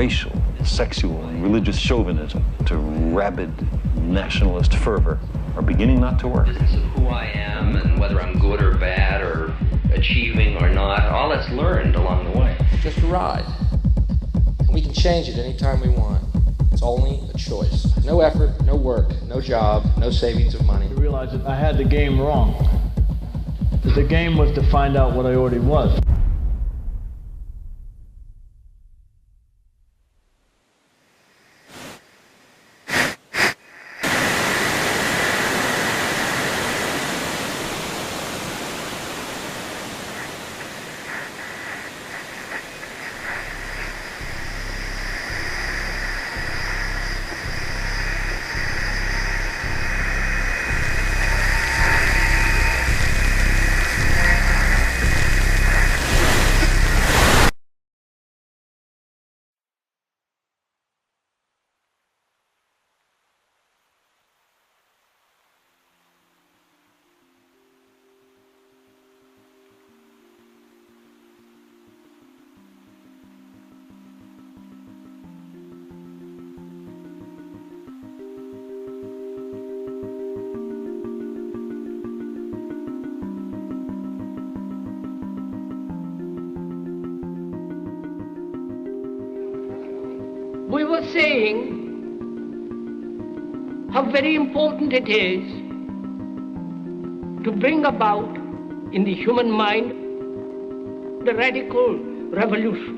racial, sexual, and religious chauvinism to rabid nationalist fervor are beginning not to work. The business of who I am and whether I'm good or bad or achieving or not, all that's learned along the way. Just a ride. And we can change it anytime we want. It's only a choice. No effort, no work, no job, no savings of money. I realized that I had the game wrong. That the game was to find out what I already was. We were saying how very important it is to bring about in the human mind the radical revolution.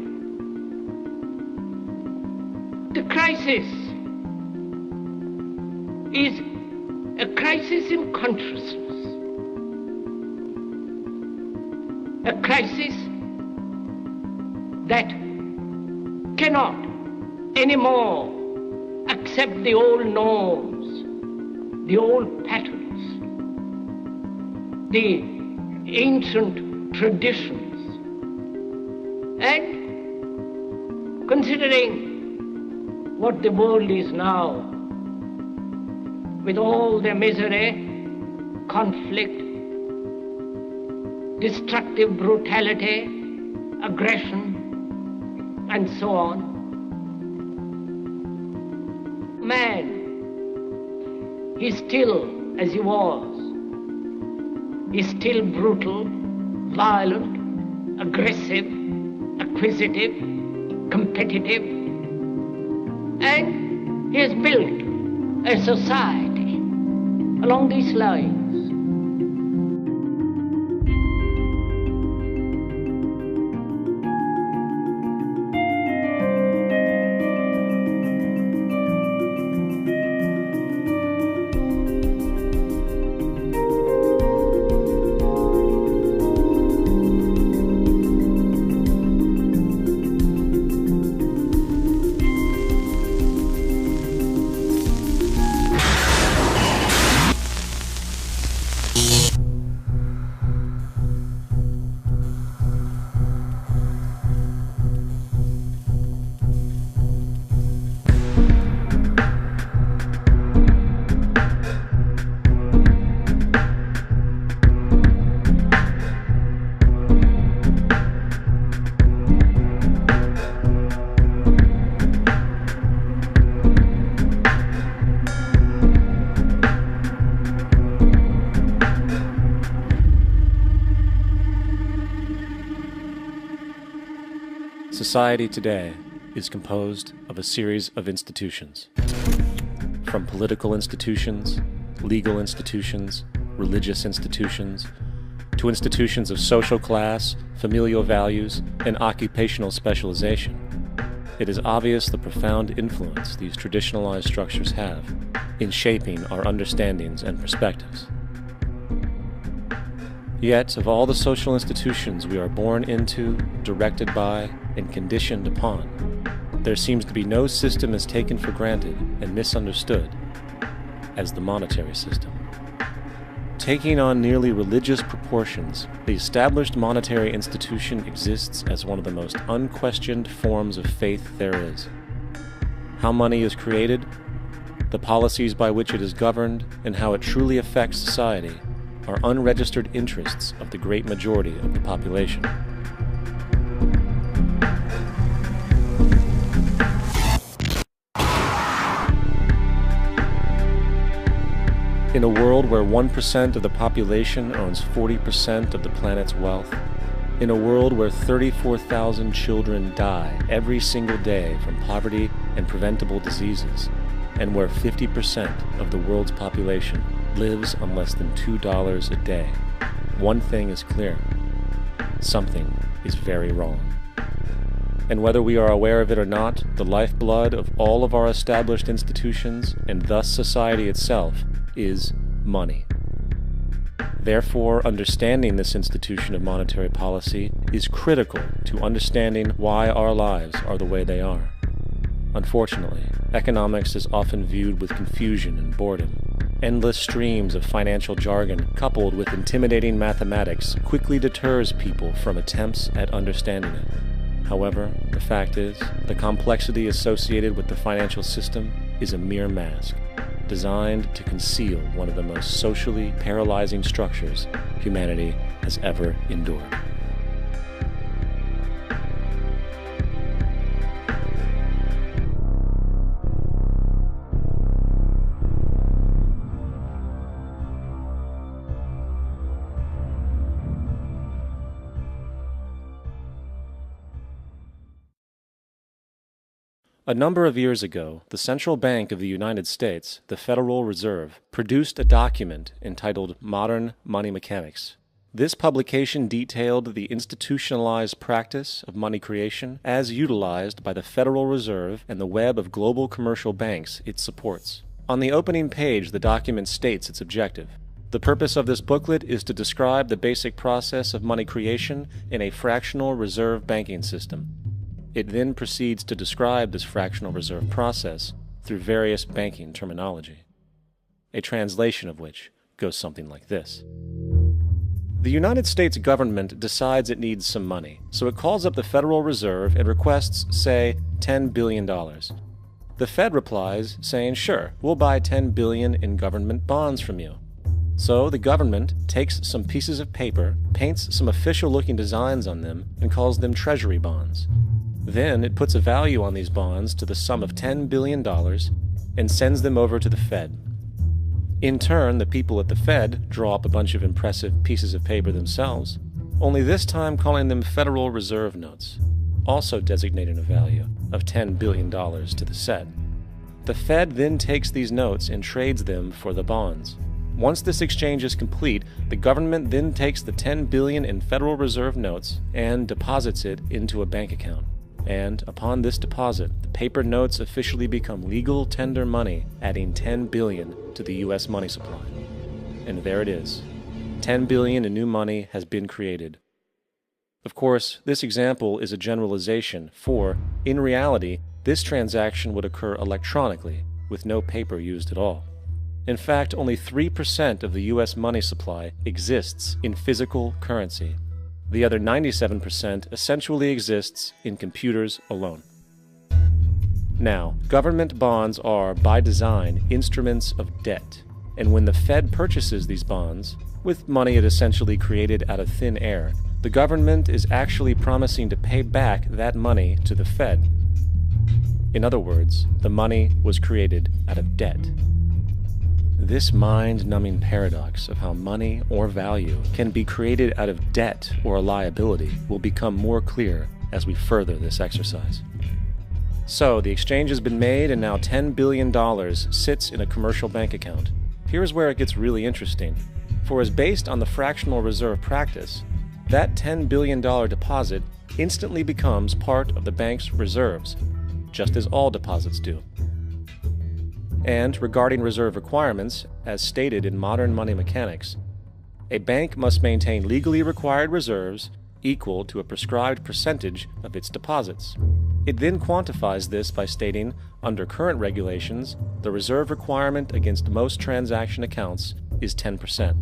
The crisis is a crisis in consciousness, a crisis that cannot anymore accept the old norms, the old patterns, the ancient traditions. And considering what the world is now, with all their misery, conflict, destructive brutality, aggression, and so on, man is still as he was. He's still brutal, violent, aggressive, acquisitive, competitive, and he has built a society along these lines. Society today is composed of a series of institutions. From political institutions, legal institutions, religious institutions, to institutions of social class, familial values, and occupational specialization, it is obvious the profound influence these traditionalized structures have in shaping our understandings and perspectives. Yet, of all the social institutions we are born into, directed by, and conditioned upon, there seems to be no system as taken for granted and misunderstood as the monetary system. Taking on nearly religious proportions, the established monetary institution exists as one of the most unquestioned forms of faith there is. How money is created, the policies by which it is governed, and how it truly affects society are unregistered interests of the great majority of the population. In a world where 1% of the population owns 40% of the planet's wealth, in a world where 34,000 children die every single day from poverty and preventable diseases, and where 50% of the world's population lives on less than $2 a day, one thing is clear: something is very wrong. And whether we are aware of it or not, the lifeblood of all of our established institutions, and thus society itself, is money. Therefore, understanding this institution of monetary policy is critical to understanding why our lives are the way they are. Unfortunately, economics is often viewed with confusion and boredom. Endless streams of financial jargon, coupled with intimidating mathematics, quickly deters people from attempts at understanding it. However, the fact is, the complexity associated with the financial system is a mere mask, designed to conceal one of the most socially paralyzing structures humanity has ever endured. A number of years ago, the Central Bank of the United States, the Federal Reserve, produced a document entitled Modern Money Mechanics. This publication detailed the institutionalized practice of money creation as utilized by the Federal Reserve and the web of global commercial banks it supports. On the opening page, the document states its objective. The purpose of this booklet is to describe the basic process of money creation in a fractional reserve banking system. It then proceeds to describe this fractional reserve process through various banking terminology, a translation of which goes something like this. The United States government decides it needs some money, so it calls up the Federal Reserve and requests, say, $10 billion. The Fed replies, saying, sure, we'll buy $10 billion in government bonds from you. So the government takes some pieces of paper, paints some official-looking designs on them, and calls them treasury bonds. Then it puts a value on these bonds to the sum of $10 billion and sends them over to the Fed. In turn, the people at the Fed draw up a bunch of impressive pieces of paper themselves, only this time calling them Federal Reserve notes, also designating a value of $10 billion to the Fed. The Fed then takes these notes and trades them for the bonds. Once this exchange is complete, the government then takes the $10 billion in Federal Reserve notes and deposits it into a bank account. And upon this deposit, the paper notes officially become legal tender money, adding $10 billion to the U.S. money supply. And there it is. $10 billion in new money has been created. Of course, this example is a generalization, for, in reality, this transaction would occur electronically, with no paper used at all. In fact, only 3% of the U.S. money supply exists in physical currency. The other 97% essentially exists in computers alone. Now, government bonds are, by design, instruments of debt, and when the Fed purchases these bonds, with money it essentially created out of thin air, the government is actually promising to pay back that money to the Fed. In other words, the money was created out of debt. This mind-numbing paradox of how money or value can be created out of debt or a liability will become more clear as we further this exercise. So, the exchange has been made and now $10 billion sits in a commercial bank account. Here's where it gets really interesting. For as based on the fractional reserve practice, that $10 billion deposit instantly becomes part of the bank's reserves, just as all deposits do. And regarding reserve requirements, as stated in modern money mechanics, a bank must maintain legally required reserves equal to a prescribed percentage of its deposits. It then quantifies this by stating, under current regulations, the reserve requirement against most transaction accounts is 10%.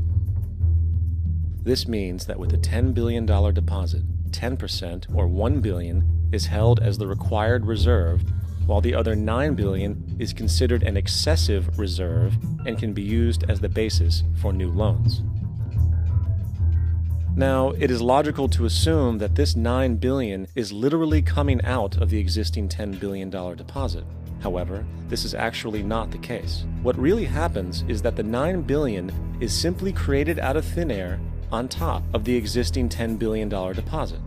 This means that with a $10 billion deposit, 10%, or $1 billion, is held as the required reserve, while the other $9 billion is considered an excessive reserve and can be used as the basis for new loans. Now, it is logical to assume that this $9 billion is literally coming out of the existing $10 billion deposit, However, this is actually not the case. What really happens is that the $9 billion is simply created out of thin air on top of the existing $10 billion deposit.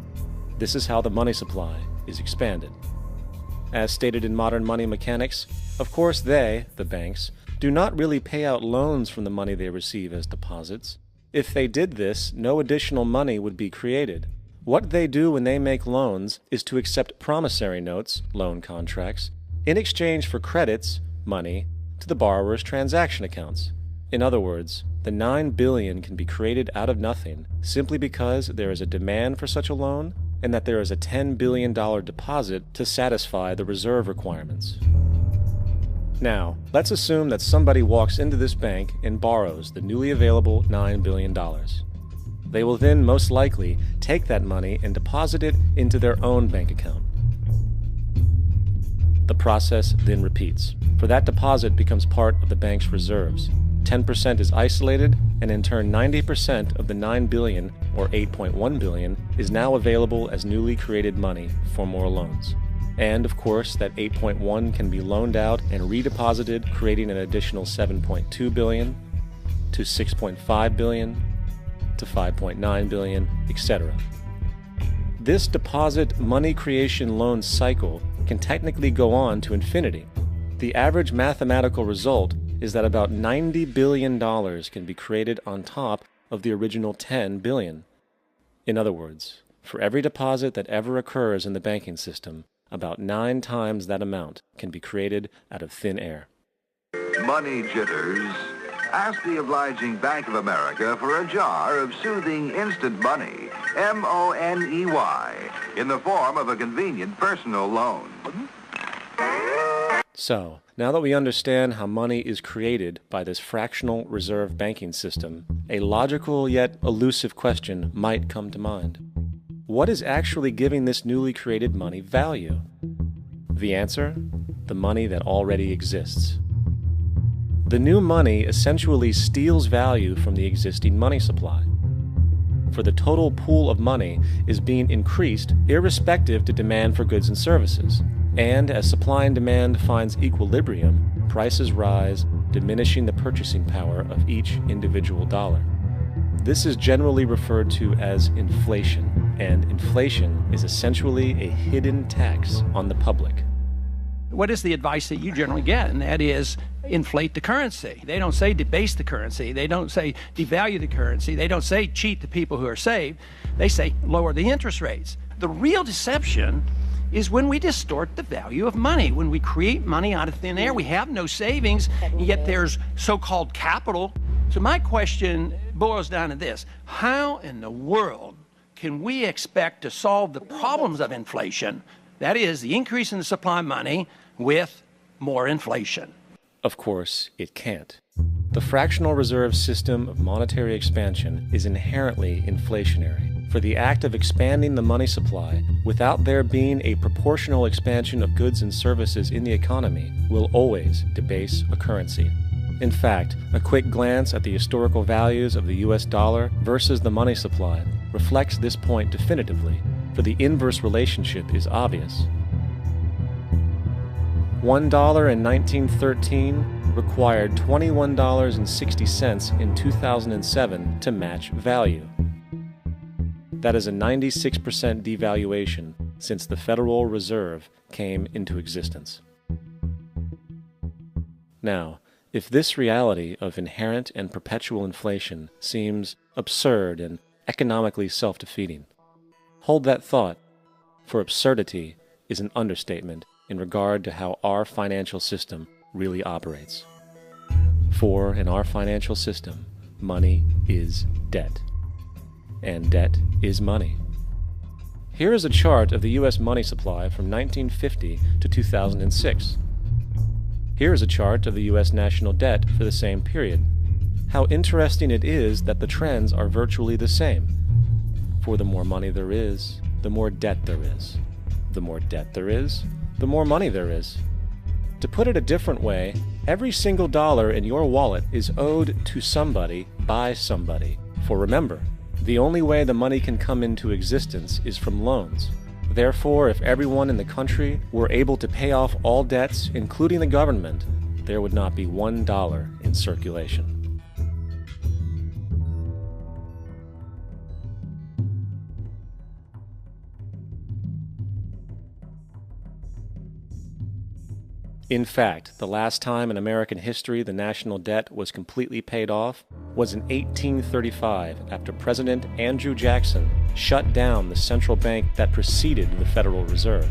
This is how the money supply is expanded. As stated in modern money mechanics, of course they, the banks, do not really pay out loans from the money they receive as deposits. If they did this, no additional money would be created. What they do when they make loans is to accept promissory notes, loan contracts, in exchange for credits, money, to the borrower's transaction accounts. In other words, the $9 billion can be created out of nothing simply because there is a demand for such a loan and that there is a $10 billion deposit to satisfy the reserve requirements. Now, let's assume that somebody walks into this bank and borrows the newly available $9 billion. They will then most likely take that money and deposit it into their own bank account. The process then repeats, for that deposit becomes part of the bank's reserves. 10% is isolated, and in turn 90% of the $9 billion, or $8.1 billion, is now available as newly created money for more loans. And of course, that 8.1 can be loaned out and redeposited, creating an additional 7.2 billion, to 6.5 billion, to 5.9 billion, etc. This deposit money creation loan cycle can technically go on to infinity. The average mathematical result is that about $90 billion can be created on top of the original $10 billion. In other words, for every deposit that ever occurs in the banking system, about 9 times that amount can be created out of thin air. Money jitters? Ask the obliging Bank of America for a jar of soothing instant money, M-O-N-E-Y, in the form of a convenient personal loan. So, now that we understand how money is created by this fractional reserve banking system, a logical yet elusive question might come to mind. What is actually giving this newly created money value? The answer? The money that already exists. The new money essentially steals value from the existing money supply. For the total pool of money is being increased irrespective to demand for goods and services. And as supply and demand finds equilibrium, prices rise, diminishing the purchasing power of each individual dollar. This is generally referred to as inflation, and inflation is essentially a hidden tax on the public. What is the advice that you generally get? And that is inflate the currency. They don't say debase the currency. They don't say devalue the currency. They don't say cheat the people who are saved. They say lower the interest rates. The real deception is when we distort the value of money. When we create money out of thin air, we have no savings, and yet there's so-called capital. So my question boils down to this: how in the world can we expect to solve the problems of inflation, that is, the increase in the supply of money, with more inflation? Of course, it can't. The fractional reserve system of monetary expansion is inherently inflationary. For the act of expanding the money supply, without there being a proportional expansion of goods and services in the economy, will always debase a currency. In fact, a quick glance at the historical values of the US dollar versus the money supply reflects this point definitively, for the inverse relationship is obvious. $1 in 1913 required $21.60 in 2007 to match value. That is a 96% devaluation since the Federal Reserve came into existence. Now, if this reality of inherent and perpetual inflation seems absurd and economically self-defeating, hold that thought, for absurdity is an understatement in regard to how our financial system really operates. For in our financial system, money is debt. And debt is money. Here is a chart of the U.S. money supply from 1950 to 2006. Here is a chart of the U.S. national debt for the same period. How interesting it is that the trends are virtually the same. For the more money there is, the more debt there is. The more debt there is, the more money there is. To put it a different way, every single dollar in your wallet is owed to somebody by somebody. For remember, the only way the money can come into existence is from loans. Therefore, if everyone in the country were able to pay off all debts, including the government, there would not be $1 in circulation. In fact, the last time in American history the national debt was completely paid off was in 1835, after President Andrew Jackson shut down the central bank that preceded the Federal Reserve.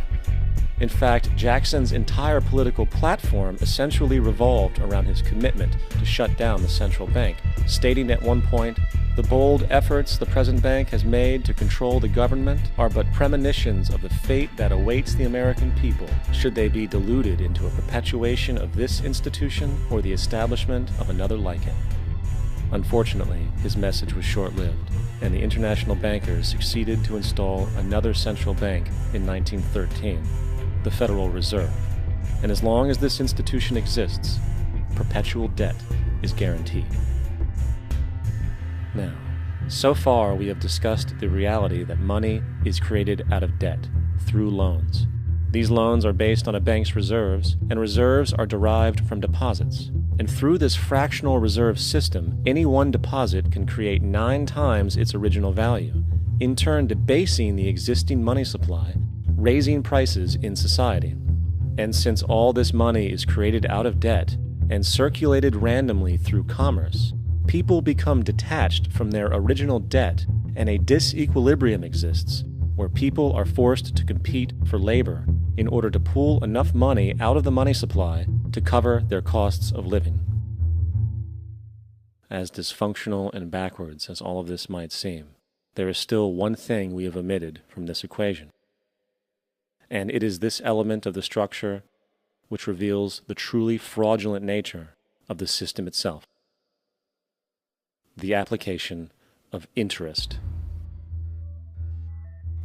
In fact, Jackson's entire political platform essentially revolved around his commitment to shut down the central bank, stating at one point, "The bold efforts the present bank has made to control the government are but premonitions of the fate that awaits the American people, should they be deluded into a perpetuation of this institution or the establishment of another like it." Unfortunately, his message was short-lived, and the international bankers succeeded to install another central bank in 1913, the Federal Reserve. And as long as this institution exists, perpetual debt is guaranteed. Now, so far we have discussed the reality that money is created out of debt, through loans. These loans are based on a bank's reserves, and reserves are derived from deposits. And through this fractional reserve system, any one deposit can create 9 times its original value, in turn debasing the existing money supply, raising prices in society. And since all this money is created out of debt and circulated randomly through commerce, people become detached from their original debt, and a disequilibrium exists, where people are forced to compete for labor in order to pull enough money out of the money supply to cover their costs of living. As dysfunctional and backwards as all of this might seem, there is still one thing we have omitted from this equation. And it is this element of the structure which reveals the truly fraudulent nature of the system itself: the application of interest.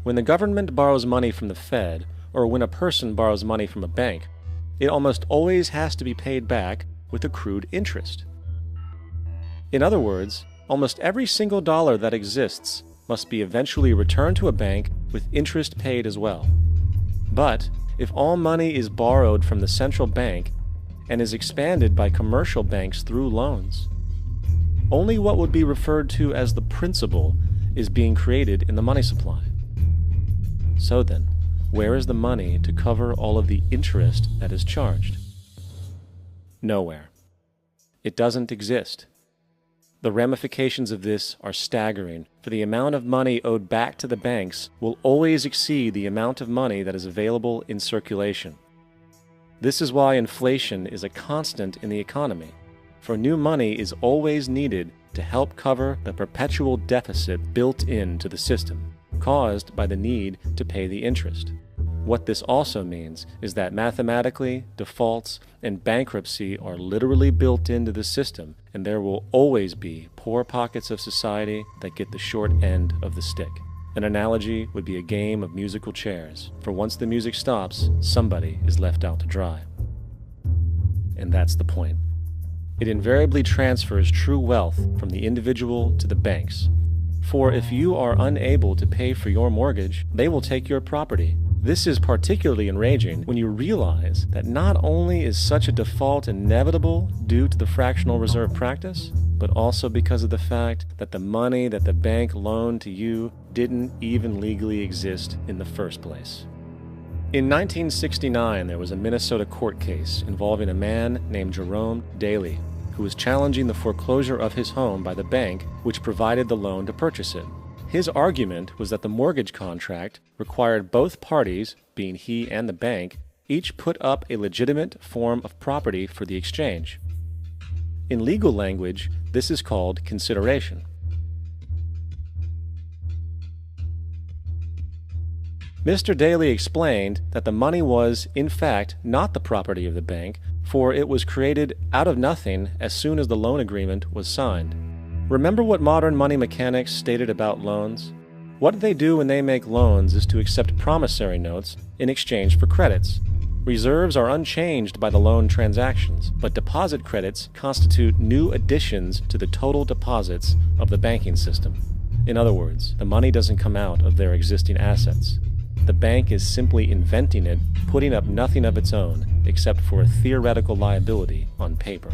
When the government borrows money from the Fed, or when a person borrows money from a bank, it almost always has to be paid back with accrued interest. In other words, almost every single dollar that exists must be eventually returned to a bank with interest paid as well. But if all money is borrowed from the central bank and is expanded by commercial banks through loans, only what would be referred to as the principal is being created in the money supply. So then, where is the money to cover all of the interest that is charged? Nowhere. It doesn't exist. The ramifications of this are staggering, for the amount of money owed back to the banks will always exceed the amount of money that is available in circulation. This is why inflation is a constant in the economy, for new money is always needed to help cover the perpetual deficit built into the system, caused by the need to pay the interest. What this also means is that mathematically, defaults and bankruptcy are literally built into the system, and there will always be poor pockets of society that get the short end of the stick. An analogy would be a game of musical chairs, for once the music stops, somebody is left out to dry. And that's the point. It invariably transfers true wealth from the individual to the banks. For if you are unable to pay for your mortgage, they will take your property. This is particularly enraging when you realize that not only is such a default inevitable due to the fractional reserve practice, but also because of the fact that the money that the bank loaned to you didn't even legally exist in the first place. In 1969, there was a Minnesota court case involving a man named Jerome Daly, who was challenging the foreclosure of his home by the bank which provided the loan to purchase it. His argument was that the mortgage contract required both parties, being he and the bank, each put up a legitimate form of property for the exchange. In legal language, this is called consideration. Mr. Daly explained that the money was, in fact, not the property of the bank, for it was created out of nothing as soon as the loan agreement was signed. Remember what modern money mechanics stated about loans? What they do when they make loans is to accept promissory notes in exchange for credits. Reserves are unchanged by the loan transactions, but deposit credits constitute new additions to the total deposits of the banking system. In other words, the money doesn't come out of their existing assets. the bank is simply inventing it, putting up nothing of its own except for a theoretical liability on paper.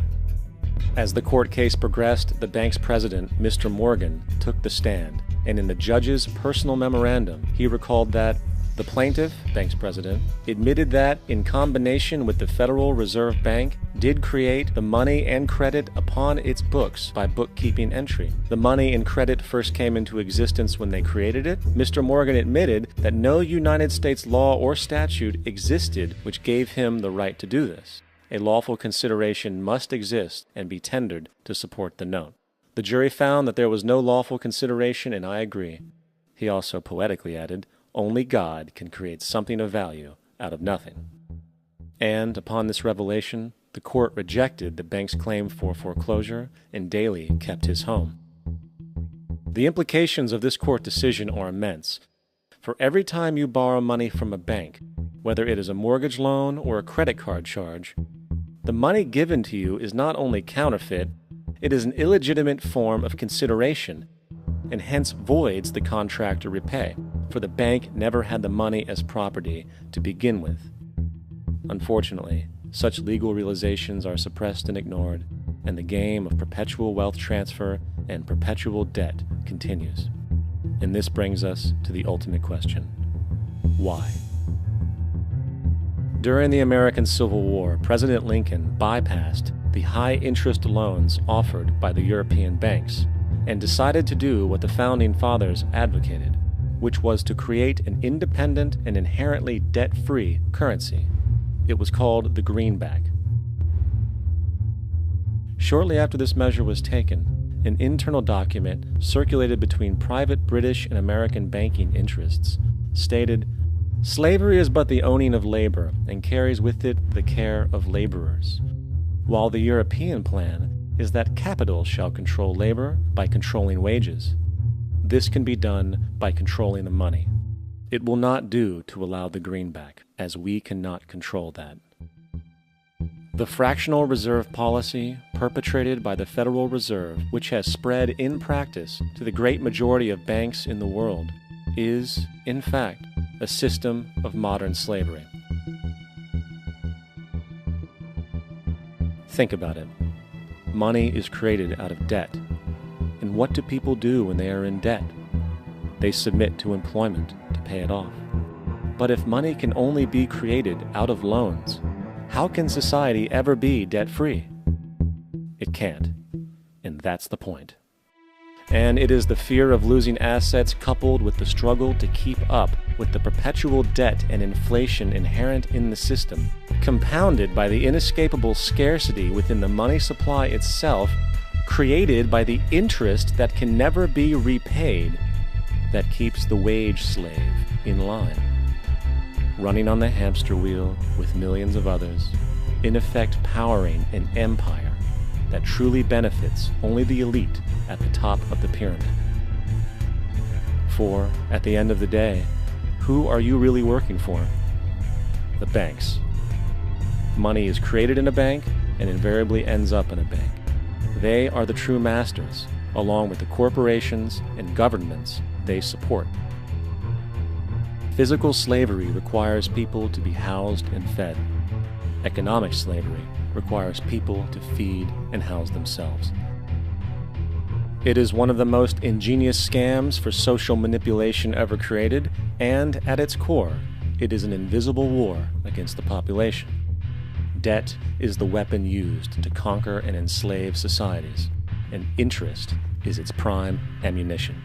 As the court case progressed, the bank's president, Mr. Morgan, took the stand, and in the judge's personal memorandum, he recalled that the plaintiff, bank's president, admitted that, in combination with the Federal Reserve Bank, did create the money and credit upon its books by bookkeeping entry. The money and credit first came into existence when they created it. Mr. Morgan admitted that no United States law or statute existed which gave him the right to do this. A lawful consideration must exist and be tendered to support the note. The jury found that there was no lawful consideration, and I agree. He also poetically added, "Only God can create something of value out of nothing." And upon this revelation, the court rejected the bank's claim for foreclosure, and Daley kept his home. The implications of this court decision are immense. For every time you borrow money from a bank, whether it is a mortgage loan or a credit card charge, the money given to you is not only counterfeit, it is an illegitimate form of consideration, and hence voids the contract to repay, for the bank never had the money as property to begin with. Unfortunately, such legal realizations are suppressed and ignored, and the game of perpetual wealth transfer and perpetual debt continues. And this brings us to the ultimate question: why? During the American Civil War, President Lincoln bypassed the high-interest loans offered by the European banks and decided to do what the Founding Fathers advocated, which was to create an independent and inherently debt-free currency. It was called the greenback. Shortly after this measure was taken, an internal document circulated between private British and American banking interests stated, "Slavery is but the owning of labor, and carries with it the care of laborers, while the European plan is that capital shall control labor by controlling wages. This can be done by controlling the money. It will not do to allow the greenback, as we cannot control that." The fractional reserve policy perpetrated by the Federal Reserve, which has spread in practice to the great majority of banks in the world, is, in fact, a system of modern slavery. Think about it. Money is created out of debt. And what do people do when they are in debt? They submit to employment to pay it off. But if money can only be created out of loans, how can society ever be debt-free? It can't. And that's the point. And it is the fear of losing assets coupled with the struggle to keep up with the perpetual debt and inflation inherent in the system, compounded by the inescapable scarcity within the money supply itself, created by the interest that can never be repaid, that keeps the wage slave in line, running on the hamster wheel with millions of others, in effect powering an empire that truly benefits only the elite at the top of the pyramid. For, at the end of the day, who are you really working for? The banks. Money is created in a bank and invariably ends up in a bank. They are the true masters, along with the corporations and governments they support. Physical slavery requires people to be housed and fed. Economic slavery requires people to feed and house themselves. It is one of the most ingenious scams for social manipulation ever created, and at its core, it is an invisible war against the population. Debt is the weapon used to conquer and enslave societies, and interest is its prime ammunition.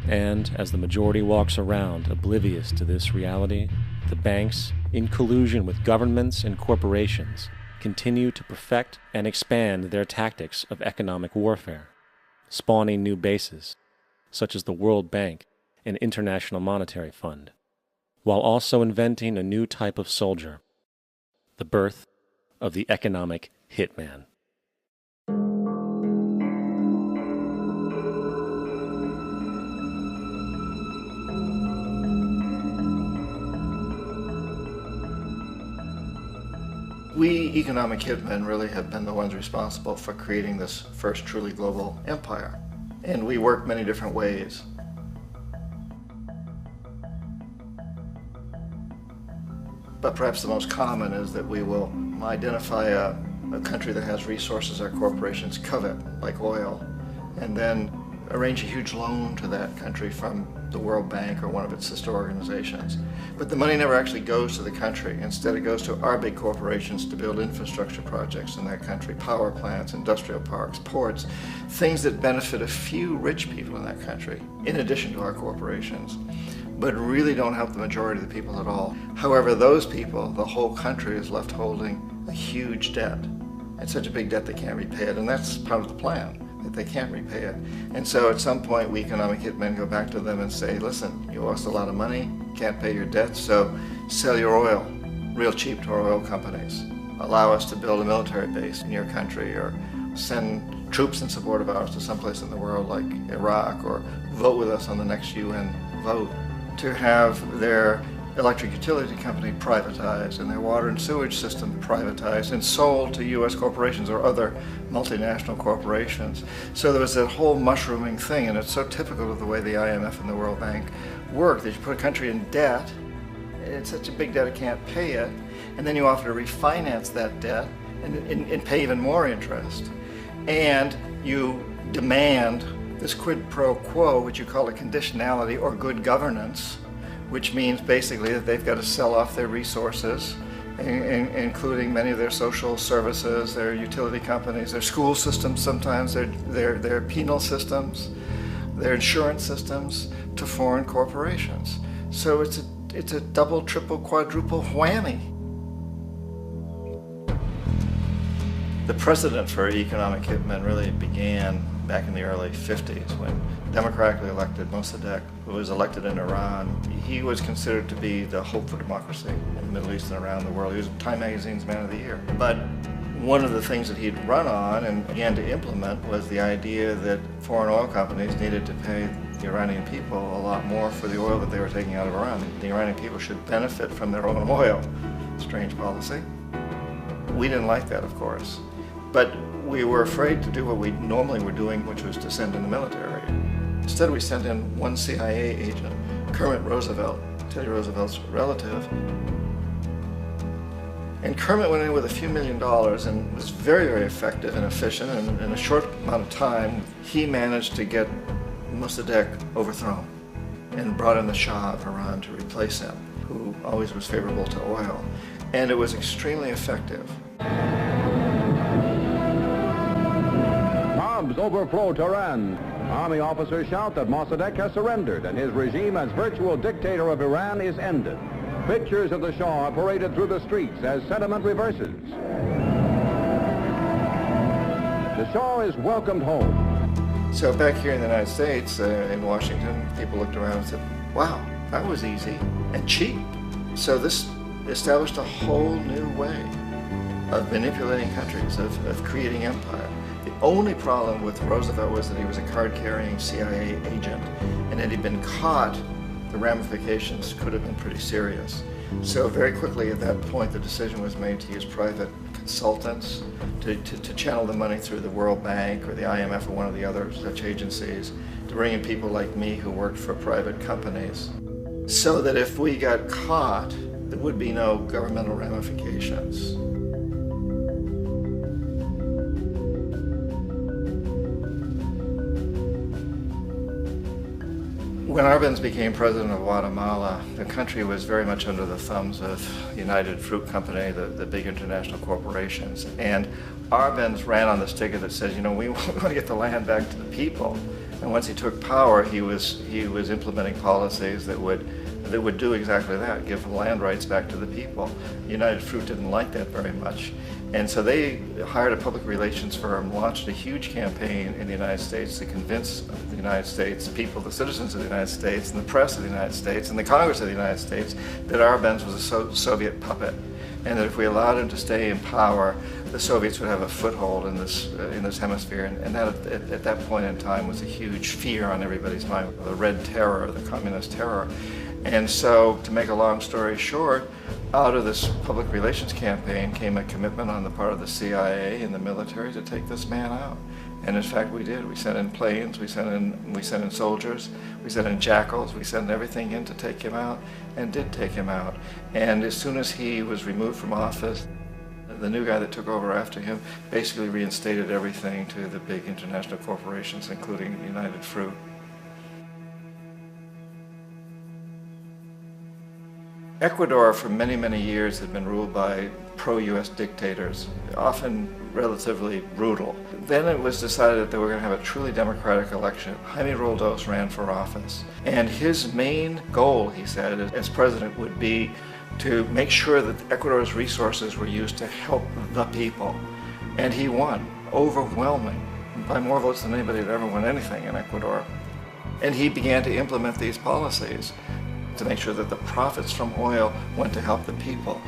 And as the majority walks around oblivious to this reality, the banks, in collusion with governments and corporations, continue to perfect and expand their tactics of economic warfare, spawning new bases, such as the World Bank and International Monetary Fund, while also inventing a new type of soldier, the birth of the economic hitman. We economic hitmen really have been the ones responsible for creating this first truly global empire. And we work many different ways. But perhaps the most common is that we will identify a country that has resources our corporations covet, like oil, and then arrange a huge loan to that country from the World Bank or one of its sister organizations. But the money never actually goes to the country. Instead, it goes to our big corporations to build infrastructure projects in that country, power plants, industrial parks, ports, things that benefit a few rich people in that country, in addition to our corporations, but really don't help the majority of the people at all. However, those people, the whole country is left holding a huge debt. It's such a big debt they can't repay it, and that's part of the plan, that they can't repay it. And so at some point, we economic hitmen go back to them and say, listen, you owe us a lot of money, can't pay your debt, so sell your oil real cheap to our oil companies. Allow us to build a military base in your country, or send troops in support of ours to someplace in the world like Iraq, or vote with us on the next UN vote. To have their electric utility company privatized and their water and sewage system privatized and sold to U.S. corporations or other multinational corporations. So there was that whole mushrooming thing, and it's so typical of the way the IMF and the World Bank work, that you put a country in debt, it's such a big debt it can't pay it, and then you offer to refinance that debt and pay even more interest. And you demand this quid pro quo, which you call a conditionality or good governance, which means basically that they've got to sell off their resources, including many of their social services, their utility companies, their school systems sometimes, their penal systems, their insurance systems, to foreign corporations. So it's a double, triple, quadruple whammy. The precedent for economic hitmen really began back in the early 50s when democratically elected Mossadegh, who was elected in Iran, he was considered to be the hope for democracy in the Middle East and around the world. He was Time Magazine's Man of the Year. But one of the things that he'd run on and began to implement was the idea that foreign oil companies needed to pay the Iranian people a lot more for the oil that they were taking out of Iran. The Iranian people should benefit from their own oil. Strange policy. We didn't like that, of course. But we were afraid to do what we normally were doing, which was to send in the military. Instead, we sent in one CIA agent, Kermit Roosevelt, Teddy Roosevelt's relative. And Kermit went in with a few $1 million and was very, very effective and efficient. And in a short amount of time, he managed to get Mossadegh overthrown and brought in the Shah of Iran to replace him, who always was favorable to oil. And it was extremely effective. Bombs overflow Tehran. Army officers shout that Mossadegh has surrendered and his regime as virtual dictator of Iran is ended. Pictures of the Shah are paraded through the streets as sentiment reverses. The Shah is welcomed home. So back here in the United States, in Washington, people looked around and said, wow, that was easy and cheap. So this established a whole new way of manipulating countries, of creating empire. The only problem with Roosevelt was that he was a card-carrying CIA agent, and had he been caught, the ramifications could have been pretty serious. So very quickly at that point, the decision was made to use private consultants to channel the money through the World Bank or the IMF or one of the other such agencies, to bring in people like me who worked for private companies, so that if we got caught, there would be no governmental ramifications. When Arbenz became president of Guatemala, the country was very much under the thumbs of United Fruit Company, the big international corporations. And Arbenz ran on this ticket that says, you know, we want to get the land back to the people. And once he took power, he was implementing policies that would do exactly that, give land rights back to the people. United Fruit didn't like that very much. And so they hired a public relations firm, launched a huge campaign in the United States to convince the United States people, the citizens of the United States, and the press of the United States, and the Congress of the United States, that Arbenz was a Soviet puppet, and that if we allowed him to stay in power, the Soviets would have a foothold in this hemisphere. And that, at that point in time, was a huge fear on everybody's mind, the Red Terror, the communist terror. And so, to make a long story short, out of this public relations campaign came a commitment on the part of the CIA and the military to take this man out. And in fact, we did. We sent in planes, we sent in soldiers, we sent in jackals, we sent everything in to take him out, and did take him out. And as soon as he was removed from office, the new guy that took over after him basically reinstated everything to the big international corporations, including United Fruit. Ecuador for many, many years had been ruled by pro-US dictators, often relatively brutal. Then it was decided that they were going to have a truly democratic election. Jaime Roldos ran for office, and his main goal, he said, as president would be to make sure that Ecuador's resources were used to help the people. And he won, overwhelming, by more votes than anybody had ever won anything in Ecuador. And he began to implement these policies to make sure that the profits from oil went to help the people.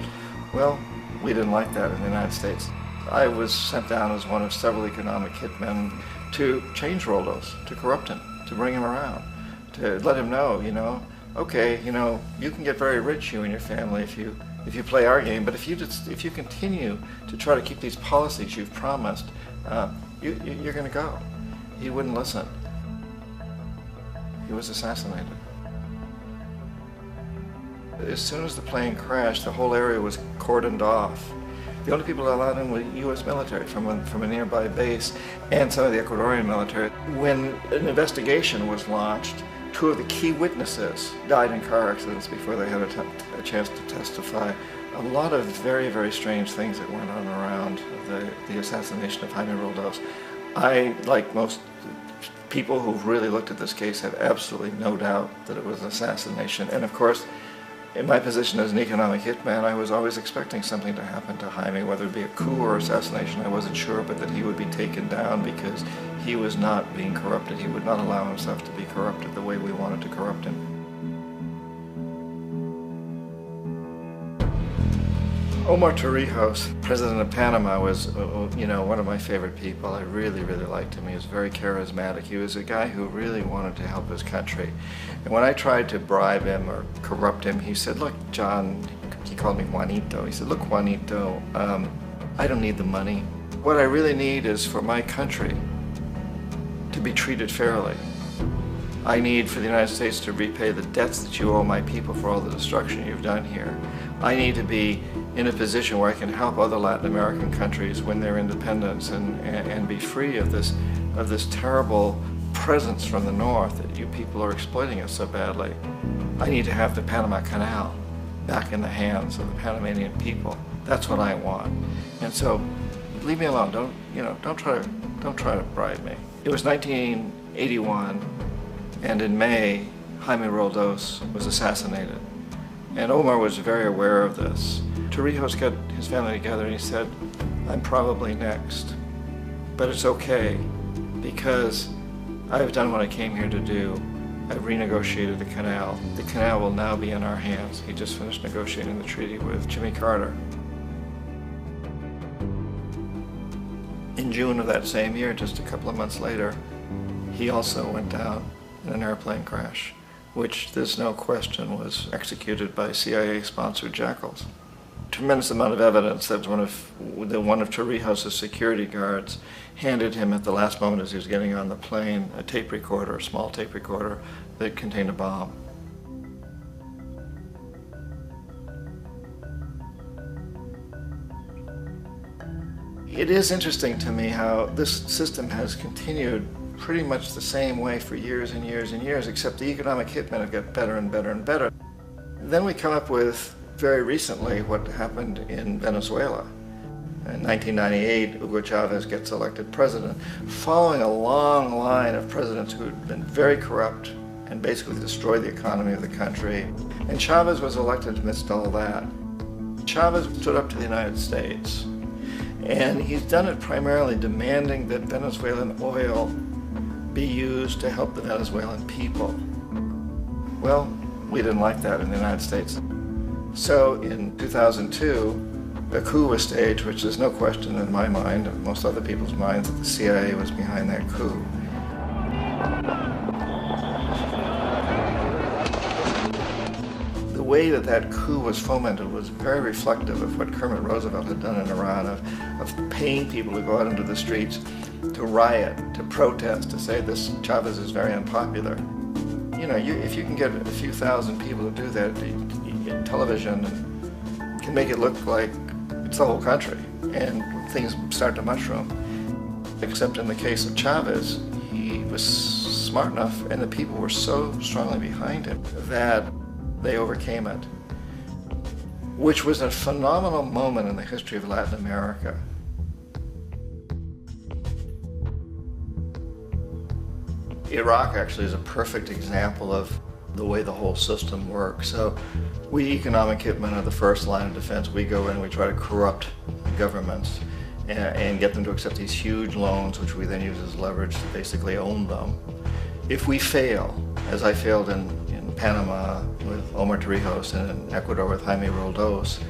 Well, we didn't like that in the United States. I was sent down as one of several economic hitmen to change Roldos, to corrupt him, to bring him around, to let him know, okay, you can get very rich, you and your family, if you play our game, but if you continue to try to keep these policies you've promised, you're going to go. He wouldn't listen. He was assassinated. As soon as the plane crashed, the whole area was cordoned off. The only people allowed in were U.S. military from a nearby base and some of the Ecuadorian military. When an investigation was launched, 2 of the key witnesses died in car accidents before they had a chance to testify. A lot of very, very strange things that went on around the assassination of Jaime Roldos. I, like most people who've really looked at this case, have absolutely no doubt that it was an assassination. And of course, in my position as an economic hitman, I was always expecting something to happen to Jaime, whether it be a coup or assassination, I wasn't sure, but that he would be taken down because he was not being corrupted. He would not allow himself to be corrupted the way we wanted to corrupt him. Omar Torrijos, president of Panama, was one of my favorite people. I really, really liked him. He was very charismatic. He was a guy who really wanted to help his country. And when I tried to bribe him or corrupt him, he said, look, John, he called me Juanito. He said, look, Juanito, I don't need the money. What I really need is for my country to be treated fairly. I need for the United States to repay the debts that you owe my people for all the destruction you've done here. I need to be in a position where I can help other Latin American countries win their independence and be free of this terrible presence from the north that you people are exploiting us so badly. I need to have the Panama Canal back in the hands of the Panamanian people. That's what I want. And so, leave me alone. Don't try to bribe me. It was 1981, and in May, Jaime Roldos was assassinated. And Omar was very aware of this. Torrijos got his family together and he said, I'm probably next, but it's okay because I've done what I came here to do. I've renegotiated the canal. The canal will now be in our hands. He just finished negotiating the treaty with Jimmy Carter. In June of that same year, just a couple of months later, he also went down in an airplane crash, which there's no question was executed by CIA-sponsored jackals. Tremendous amount of evidence that one of Torrijos' security guards handed him at the last moment as he was getting on the plane a tape recorder, a small tape recorder that contained a bomb. It is interesting to me how this system has continued pretty much the same way for years and years and years, except the economic hitmen have got better and better and better. Then we come up with, very recently, what happened in Venezuela. In 1998, Hugo Chavez gets elected president, following a long line of presidents who had been very corrupt and basically destroyed the economy of the country. And Chavez was elected amidst all that. Chavez stood up to the United States, and he's done it primarily demanding that Venezuelan oil be used to help the Venezuelan people. Well, we didn't like that in the United States. So in 2002, a coup was staged, which there's no question in my mind, and most other people's minds, that the CIA was behind that coup. The way that coup was fomented was very reflective of what Kermit Roosevelt had done in Iran, of paying people to go out into the streets to riot, to protest, to say this Chavez is very unpopular. You know, if you can get a few thousand people to do that in television, can make it look like it's the whole country, and things start to mushroom. Except in the case of Chavez, he was smart enough, and the people were so strongly behind him that they overcame it, which was a phenomenal moment in the history of Latin America. Iraq actually is a perfect example of the way the whole system works. So we economic hitmen are the first line of defense. We go in and we try to corrupt governments and get them to accept these huge loans, which we then use as leverage to basically own them. If we fail, as I failed in Panama with Omar Torrijos and in Ecuador with Jaime Roldos,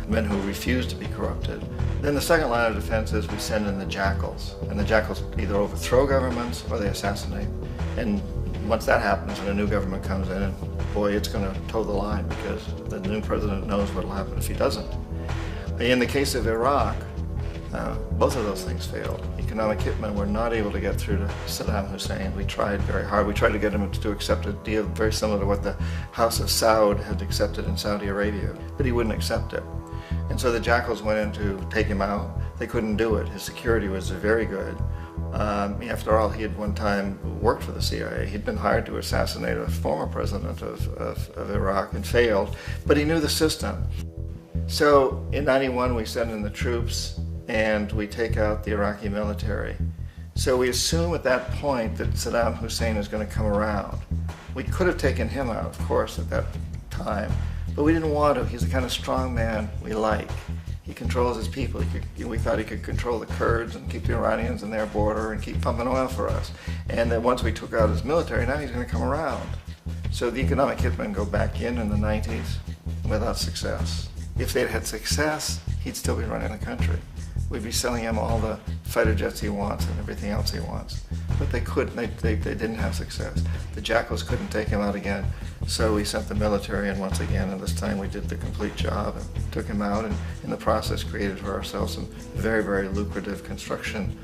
men who refuse to be corrupted, then the second line of defense is we send in the jackals. And the jackals either overthrow governments or they assassinate. And once that happens and a new government comes in, and boy, it's going to toe the line because the new president knows what will happen if he doesn't. In the case of Iraq, both of those things failed. Economic hitmen were not able to get through to Saddam Hussein. We tried very hard. We tried to get him to accept a deal very similar to what the House of Saud had accepted in Saudi Arabia, but he wouldn't accept it. And so the jackals went in to take him out. They couldn't do it. His security was very good. After all, he had one time worked for the CIA. He'd been hired to assassinate a former president of Iraq and failed, but he knew the system. So in '91, we send in the troops and we take out the Iraqi military. So we assume at that point that Saddam Hussein is going to come around. We could have taken him out, of course, at that time, but we didn't want to. He's the kind of strong man we like. He controls his people. We thought he could control the Kurds and keep the Iranians in their border and keep pumping oil for us. And then once we took out his military, now he's going to come around. So the economic hitmen go back in the 90s without success. If they'd had success, he'd still be running the country. We'd be selling him all the fighter jets he wants and everything else he wants. But they couldn't. They didn't have success. The jackals couldn't take him out again. So we sent the military in once again, and this time we did the complete job and took him out, and in the process created for ourselves some very, very lucrative construction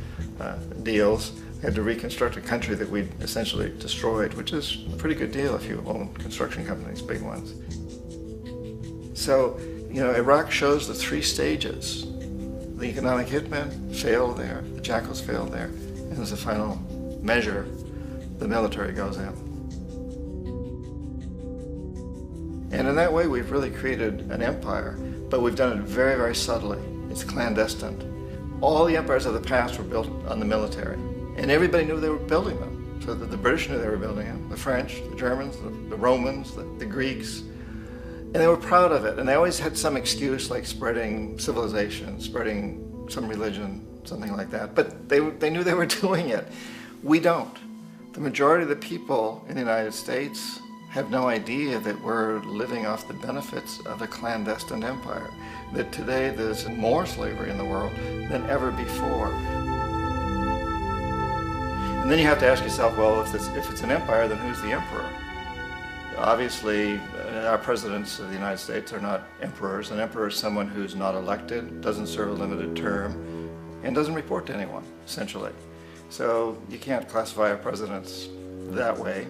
deals. We had to reconstruct a country that we'd essentially destroyed, which is a pretty good deal if you own construction companies, big ones. So, you know, Iraq shows the three stages. The economic hitmen failed there, the jackals failed there, and as a final measure, the military goes in. And in that way, we've really created an empire, but we've done it very, very subtly. It's clandestine. All the empires of the past were built on the military, and everybody knew they were building them. So the British knew they were building them, the French, the Germans, the Romans, the Greeks, and they were proud of it. And they always had some excuse like spreading civilization, spreading some religion, something like that. But they knew they were doing it. We don't. The majority of the people in the United States have no idea that we're living off the benefits of a clandestine empire, that today there's more slavery in the world than ever before. And then you have to ask yourself, well, if it's an empire, then who's the emperor? Obviously, our presidents of the United States are not emperors. An emperor is someone who's not elected, doesn't serve a limited term, and doesn't report to anyone, essentially. So you can't classify our presidents that way.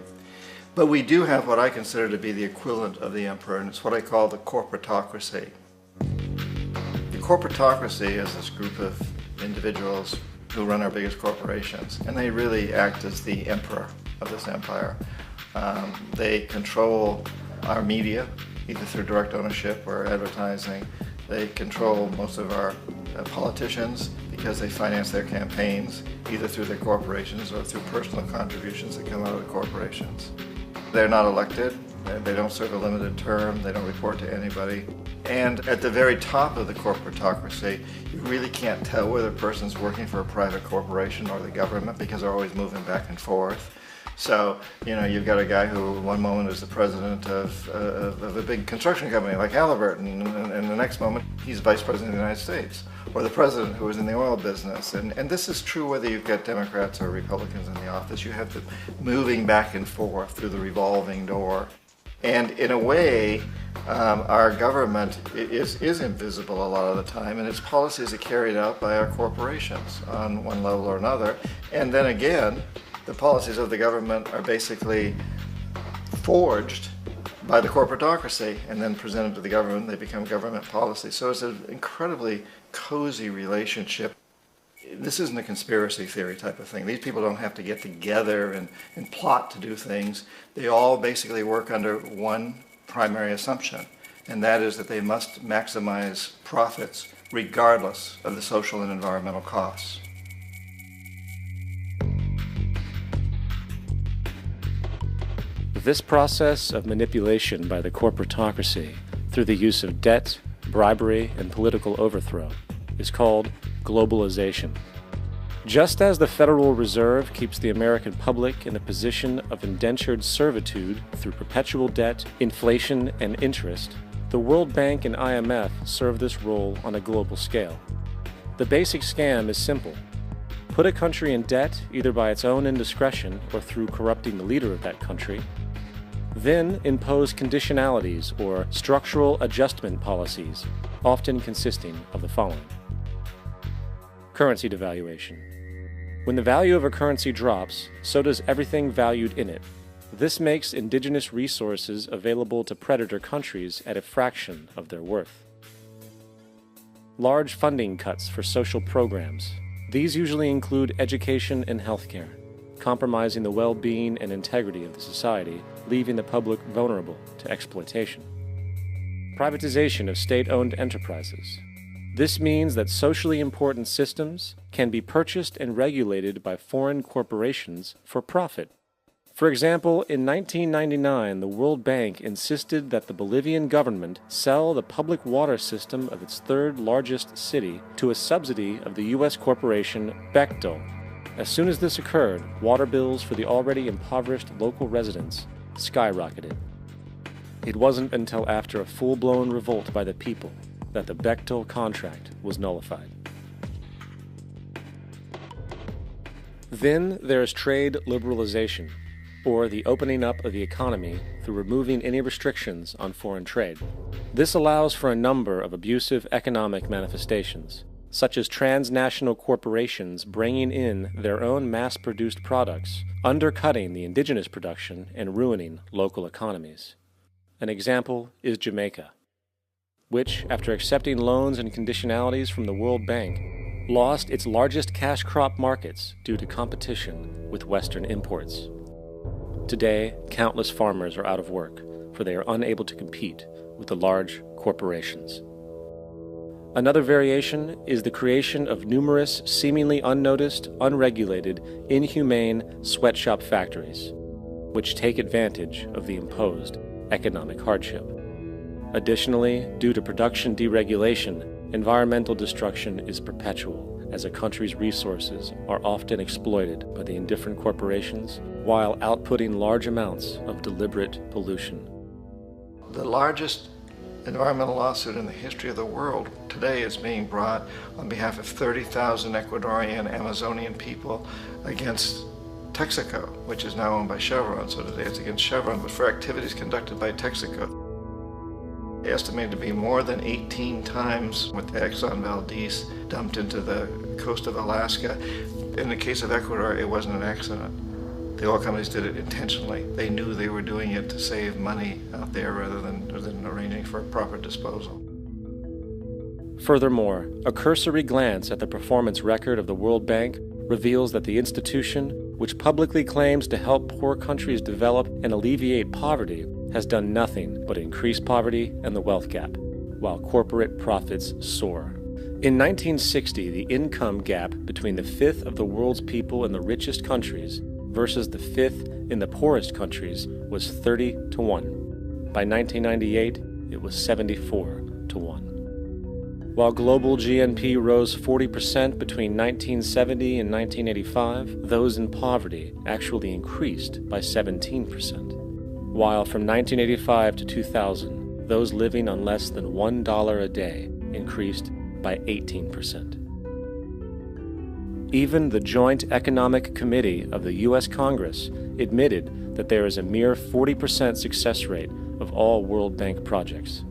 But we do have what I consider to be the equivalent of the emperor, and it's what I call the corporatocracy. The corporatocracy is this group of individuals who run our biggest corporations, and they really act as the emperor of this empire. They control our media, either through direct ownership or advertising. They control most of our politicians because they finance their campaigns, either through their corporations or through personal contributions that come out of the corporations. They're not elected, they don't serve a limited term, they don't report to anybody. And at the very top of the corporatocracy, you really can't tell whether a person's working for a private corporation or the government because they're always moving back and forth. So, you know, you've got a guy who one moment is the president of a big construction company like Halliburton, and the next moment he's vice president of the United States, or the president who is in the oil business. And this is true whether you've got Democrats or Republicans in the office. You have the moving back and forth through the revolving door. And in a way, our government is invisible a lot of the time, and its policies are carried out by our corporations on one level or another. And then again, the policies of the government are basically forged by the corporatocracy and then presented to the government. They become government policy. So it's an incredibly cozy relationship. This isn't a conspiracy theory type of thing. These people don't have to get together and plot to do things. They all basically work under one primary assumption, and that is that they must maximize profits regardless of the social and environmental costs. This process of manipulation by the corporatocracy through the use of debt, bribery, and political overthrow is called globalization. Just as the Federal Reserve keeps the American public in a position of indentured servitude through perpetual debt, inflation, and interest, the World Bank and IMF serve this role on a global scale. The basic scam is simple. Put a country in debt either by its own indiscretion or through corrupting the leader of that country, then impose conditionalities or structural adjustment policies, often consisting of the following. Currency devaluation. When the value of a currency drops, so does everything valued in it. This makes indigenous resources available to predator countries at a fraction of their worth. Large funding cuts for social programs. These usually include education and healthcare, compromising the well-being and integrity of the society, leaving the public vulnerable to exploitation. Privatization of state-owned enterprises. This means that socially important systems can be purchased and regulated by foreign corporations for profit. For example, in 1999, the World Bank insisted that the Bolivian government sell the public water system of its third largest city to a subsidy of the U.S. corporation Bechtel. As soon as this occurred, water bills for the already impoverished local residents skyrocketed. It wasn't until after a full-blown revolt by the people that the Bechtel contract was nullified. Then there is trade liberalization, or the opening up of the economy through removing any restrictions on foreign trade. This allows for a number of abusive economic manifestations, such as transnational corporations bringing in their own mass-produced products, undercutting the indigenous production and ruining local economies. An example is Jamaica, which, after accepting loans and conditionalities from the World Bank, lost its largest cash crop markets due to competition with Western imports. Today, countless farmers are out of work, for they are unable to compete with the large corporations. Another variation is the creation of numerous, seemingly unnoticed, unregulated, inhumane sweatshop factories, which take advantage of the imposed economic hardship. Additionally, due to production deregulation, environmental destruction is perpetual, as a country's resources are often exploited by the indifferent corporations while outputting large amounts of deliberate pollution. The largest environmental lawsuit in the history of the world today is being brought on behalf of 30,000 Ecuadorian Amazonian people against Texaco, which is now owned by Chevron. So today it's against Chevron, but for activities conducted by Texaco. Estimated to be more than 18 times what the Exxon Valdez dumped into the coast of Alaska. In the case of Ecuador, it wasn't an accident. The oil companies did it intentionally. They knew they were doing it to save money out there rather than arranging for proper disposal. Furthermore, a cursory glance at the performance record of the World Bank reveals that the institution, which publicly claims to help poor countries develop and alleviate poverty, has done nothing but increase poverty and the wealth gap, while corporate profits soar. In 1960, the income gap between the fifth of the world's people in the richest countries versus the fifth in the poorest countries was 30 to 1. By 1998, it was 74 to 1. While global GNP rose 40% between 1970 and 1985, those in poverty actually increased by 17%. While from 1985 to 2000, those living on less than $1 a day increased by 18%. Even the Joint Economic Committee of the U.S. Congress admitted that there is a mere 40% success rate of all World Bank projects.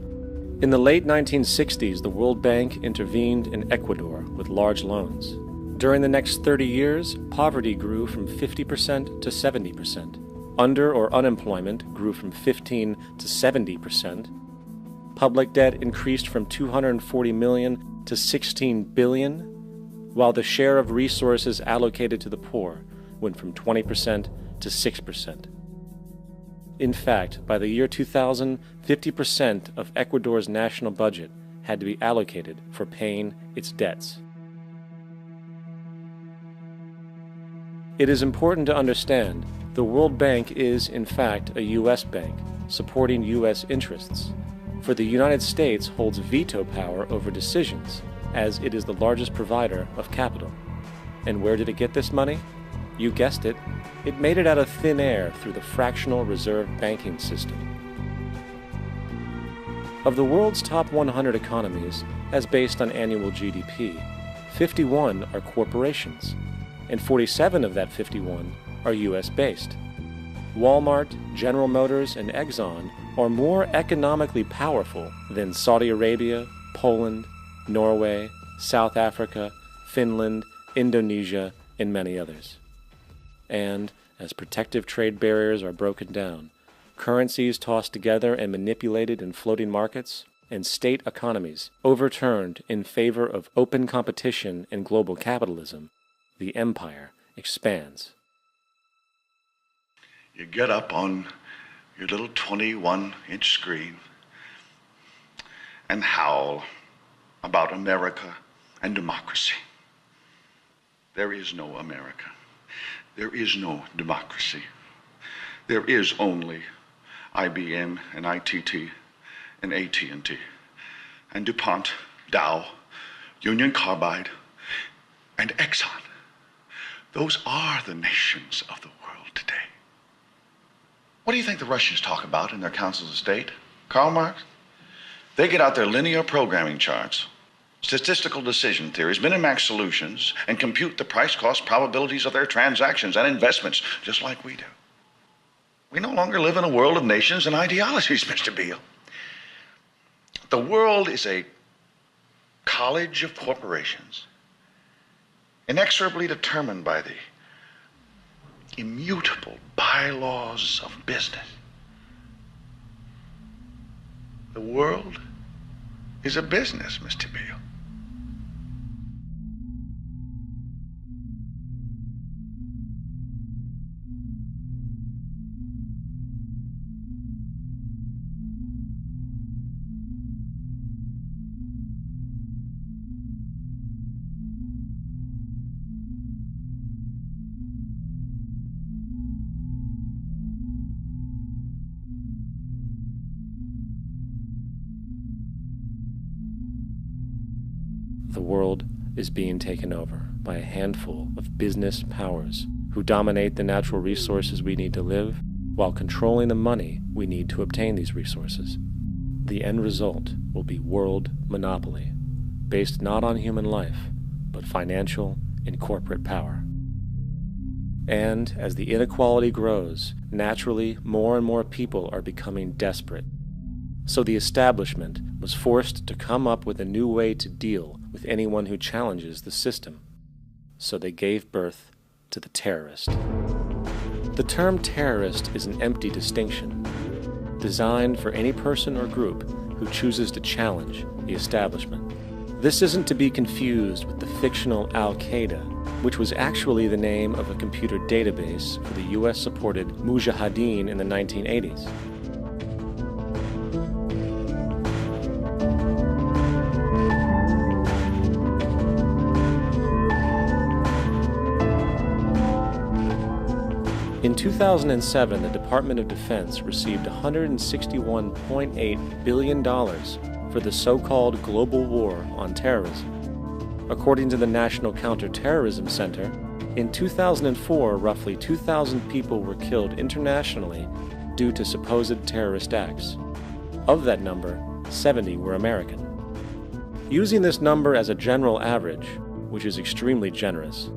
In the late 1960s, the World Bank intervened in Ecuador with large loans. During the next 30 years, poverty grew from 50% to 70%. Under or unemployment grew from 15 to 70%. Public debt increased from 240 million to 16 billion, while the share of resources allocated to the poor went from 20% to 6%. In fact, by the year 2000, 50% of Ecuador's national budget had to be allocated for paying its debts. It is important to understand the World Bank is, in fact, a U.S. bank, supporting U.S. interests, for the United States holds veto power over decisions, as it is the largest provider of capital. And where did it get this money? You guessed it, it made it out of thin air through the fractional reserve banking system. Of the world's top 100 economies, as based on annual GDP, 51 are corporations, and 47 of that 51 are U.S.-based. Walmart, General Motors, and Exxon are more economically powerful than Saudi Arabia, Poland, Norway, South Africa, Finland, Indonesia, and many others. And as protective trade barriers are broken down, currencies tossed together and manipulated in floating markets, and state economies overturned in favor of open competition and global capitalism, the empire expands. You get up on your little 21-inch screen and howl about America and democracy. There is no America. There is no democracy. There is only IBM and ITT and AT&T and DuPont, Dow, Union Carbide, and Exxon. Those are the nations of the world today. What do you think the Russians talk about in their councils of state? Karl Marx? They get out their linear programming charts, statistical decision theories, Minimax solutions, and compute the price-cost probabilities of their transactions and investments, just like we do. We no longer live in a world of nations and ideologies, Mr. Beale. The world is a college of corporations, inexorably determined by the immutable bylaws of business. The world is a business, Mr. Beale. The world is being taken over by a handful of business powers who dominate the natural resources we need to live while controlling the money we need to obtain these resources. The end result will be world monopoly, based not on human life, but financial and corporate power. And as the inequality grows, naturally more and more people are becoming desperate. So the establishment was forced to come up with a new way to deal with anyone who challenges the system. So they gave birth to the terrorist. The term terrorist is an empty distinction, designed for any person or group who chooses to challenge the establishment. This isn't to be confused with the fictional Al-Qaeda, which was actually the name of a computer database for the US-supported Mujahideen in the 1980s. In 2007, the Department of Defense received $161.8 billion for the so-called global war on terrorism. According to the National Counterterrorism Center, in 2004, roughly 2,000 people were killed internationally due to supposed terrorist acts. Of that number, 70 were American. Using this number as a general average, which is extremely generous,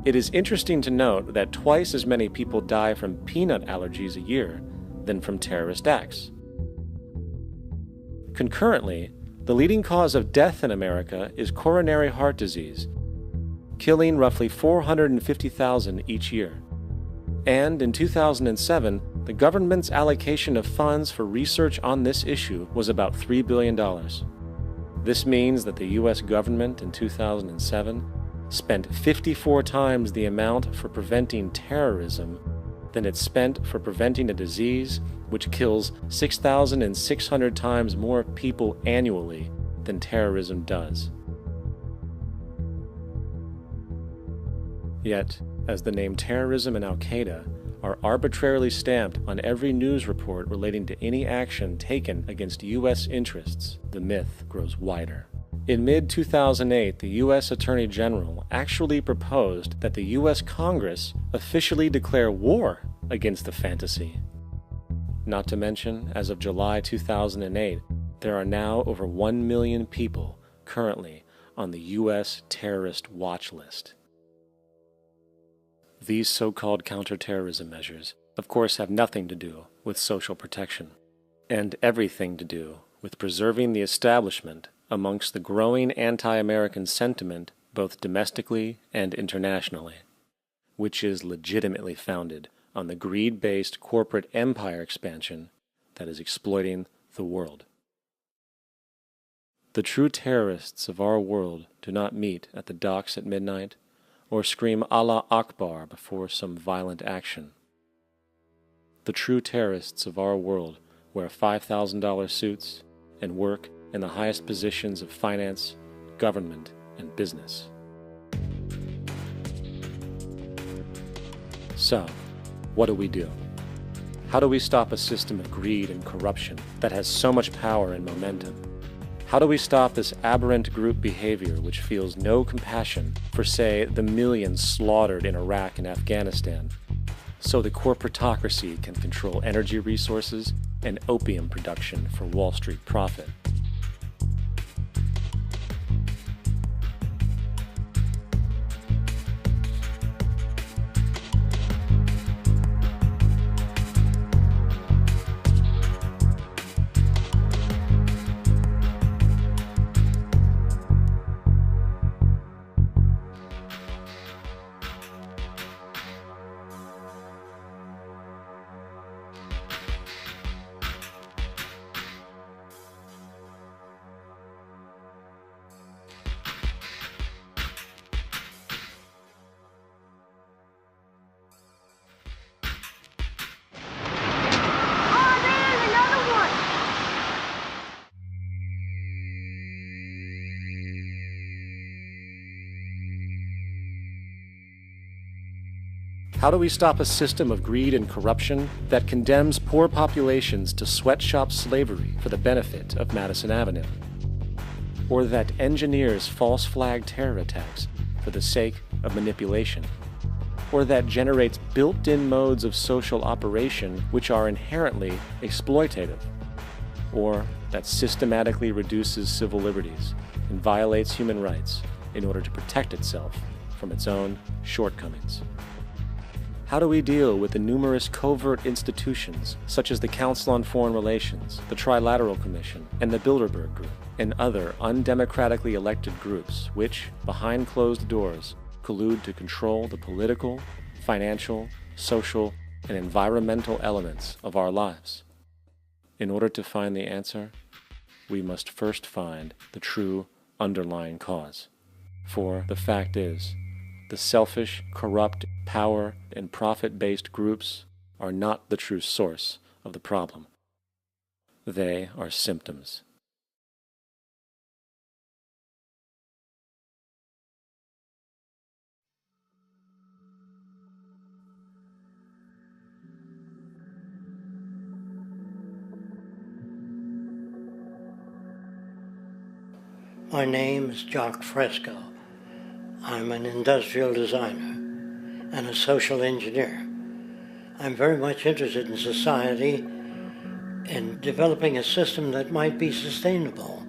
it is interesting to note that twice as many people die from peanut allergies a year than from terrorist acts. Concurrently, the leading cause of death in America is coronary heart disease, killing roughly 450,000 each year. And in 2007, the government's allocation of funds for research on this issue was about $3 billion. This means that the U.S. government in 2007 spent 54 times the amount for preventing terrorism than it spent for preventing a disease which kills 6,600 times more people annually than terrorism does. Yet, as the name terrorism and Al-Qaeda are arbitrarily stamped on every news report relating to any action taken against U.S. interests, the myth grows wider. In mid-2008, the U.S. Attorney General actually proposed that the U.S. Congress officially declare war against the fantasy. Not to mention, as of July 2008, there are now over 1 million people currently on the U.S. terrorist watch list. These so-called counterterrorism measures, of course, have nothing to do with social protection, and everything to do with preserving the establishment amongst the growing anti-American sentiment both domestically and internationally, which is legitimately founded on the greed-based corporate empire expansion that is exploiting the world. The true terrorists of our world do not meet at the docks at midnight or scream Allah Akbar before some violent action. The true terrorists of our world wear $5,000 suits and work in the highest positions of finance, government, and business. So, what do? How do we stop a system of greed and corruption that has so much power and momentum? How do we stop this aberrant group behavior which feels no compassion for, say, the millions slaughtered in Iraq and Afghanistan, so the corporatocracy can control energy resources and opium production for Wall Street profit? How do we stop a system of greed and corruption that condemns poor populations to sweatshop slavery for the benefit of Madison Avenue? Or that engineers false flag terror attacks for the sake of manipulation? Or that generates built-in modes of social operation which are inherently exploitative? Or that systematically reduces civil liberties and violates human rights in order to protect itself from its own shortcomings? How do we deal with the numerous covert institutions, such as the Council on Foreign Relations, the Trilateral Commission, and the Bilderberg Group, and other undemocratically elected groups which, behind closed doors, collude to control the political, financial, social, and environmental elements of our lives? In order to find the answer, we must first find the true underlying cause. For the fact is, the selfish, corrupt, power, and profit-based groups are not the true source of the problem. They are symptoms. My name is Jock Fresco. I'm an industrial designer and a social engineer. I'm very much interested in society and developing a system that might be sustainable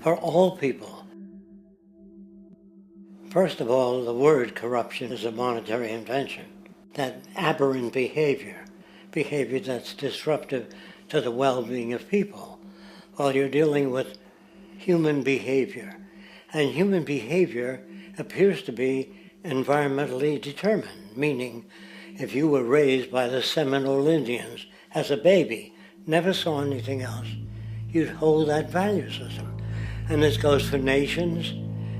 for all people. First of all, the word corruption is a monetary invention. That aberrant behavior that's disruptive to the well-being of people, Well, you're dealing with human behavior. And human behavior appears to be environmentally determined, meaning if you were raised by the Seminole Indians as a baby, never saw anything else, you'd hold that value system. And this goes for nations,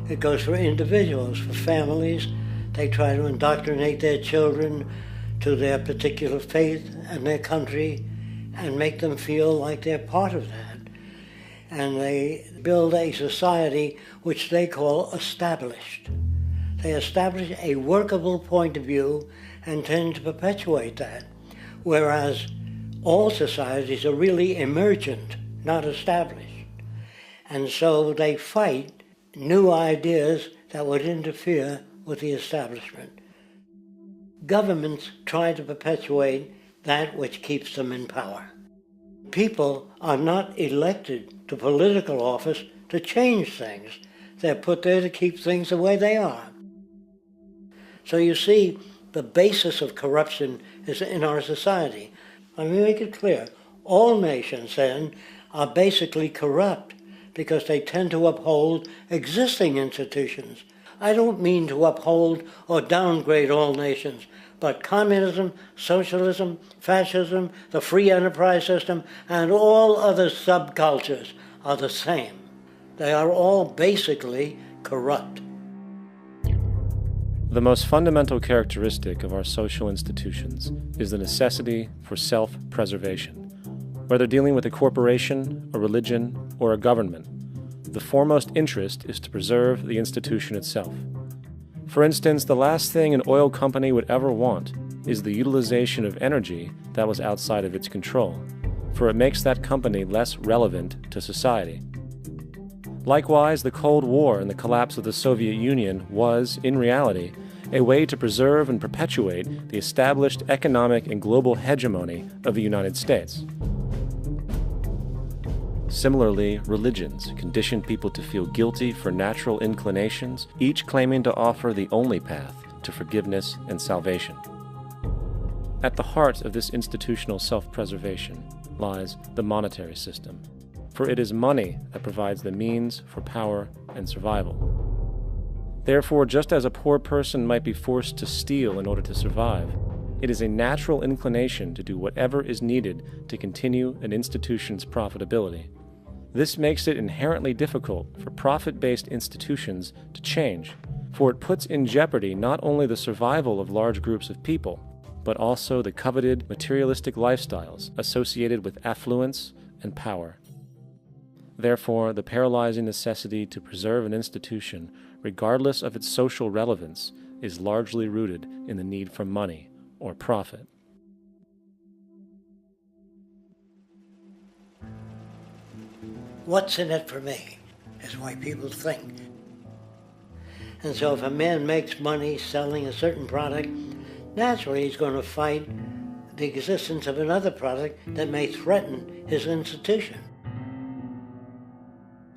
it goes for individuals, for families. They try to indoctrinate their children to their particular faith and their country and make them feel like they're part of that. And they build a society which they call established. They establish a workable point of view and tend to perpetuate that, whereas all societies are really emergent, not established. And so they fight new ideas that would interfere with the establishment. Governments try to perpetuate that which keeps them in power. People are not elected to political office to change things. They're put there to keep things the way they are. So you see, the basis of corruption is in our society. Let me make it clear. All nations, then, are basically corrupt because they tend to uphold existing institutions. I don't mean to uphold or downgrade all nations, but communism, socialism, fascism, the free enterprise system, and all other subcultures are the same. They are all basically corrupt. The most fundamental characteristic of our social institutions is the necessity for self-preservation. Whether dealing with a corporation, a religion, or a government, the foremost interest is to preserve the institution itself. For instance, the last thing an oil company would ever want is the utilization of energy that was outside of its control, for it makes that company less relevant to society. Likewise, the Cold War and the collapse of the Soviet Union was, in reality, a way to preserve and perpetuate the established economic and global hegemony of the United States. Similarly, religions condition people to feel guilty for natural inclinations, each claiming to offer the only path to forgiveness and salvation. At the heart of this institutional self-preservation lies the monetary system, for it is money that provides the means for power and survival. Therefore, just as a poor person might be forced to steal in order to survive, it is a natural inclination to do whatever is needed to continue an institution's profitability. This makes it inherently difficult for profit-based institutions to change, for it puts in jeopardy not only the survival of large groups of people, but also the coveted materialistic lifestyles associated with affluence and power. Therefore, the paralyzing necessity to preserve an institution, regardless of its social relevance, is largely rooted in the need for money or profit. What's in it for me is why people think. And so if a man makes money selling a certain product, naturally he's going to fight the existence of another product that may threaten his institution.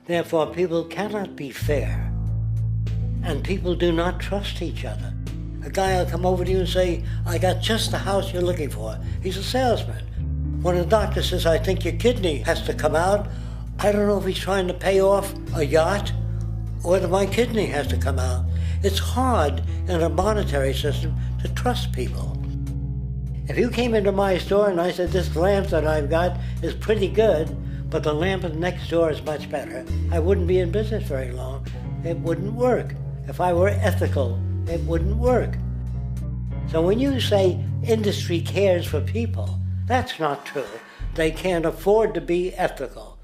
Therefore, people cannot be fair, and people do not trust each other. A guy will come over to you and say, I got just the house you're looking for. He's a salesman. When a doctor says, I think your kidney has to come out, I don't know if he's trying to pay off a yacht or that my kidney has to come out. It's hard in a monetary system to trust people. If you came into my store and I said, this lamp that I've got is pretty good, but the lamp next door is much better, I wouldn't be in business very long. It wouldn't work. If I were ethical, it wouldn't work. So when you say industry cares for people, that's not true. They can't afford to be ethical.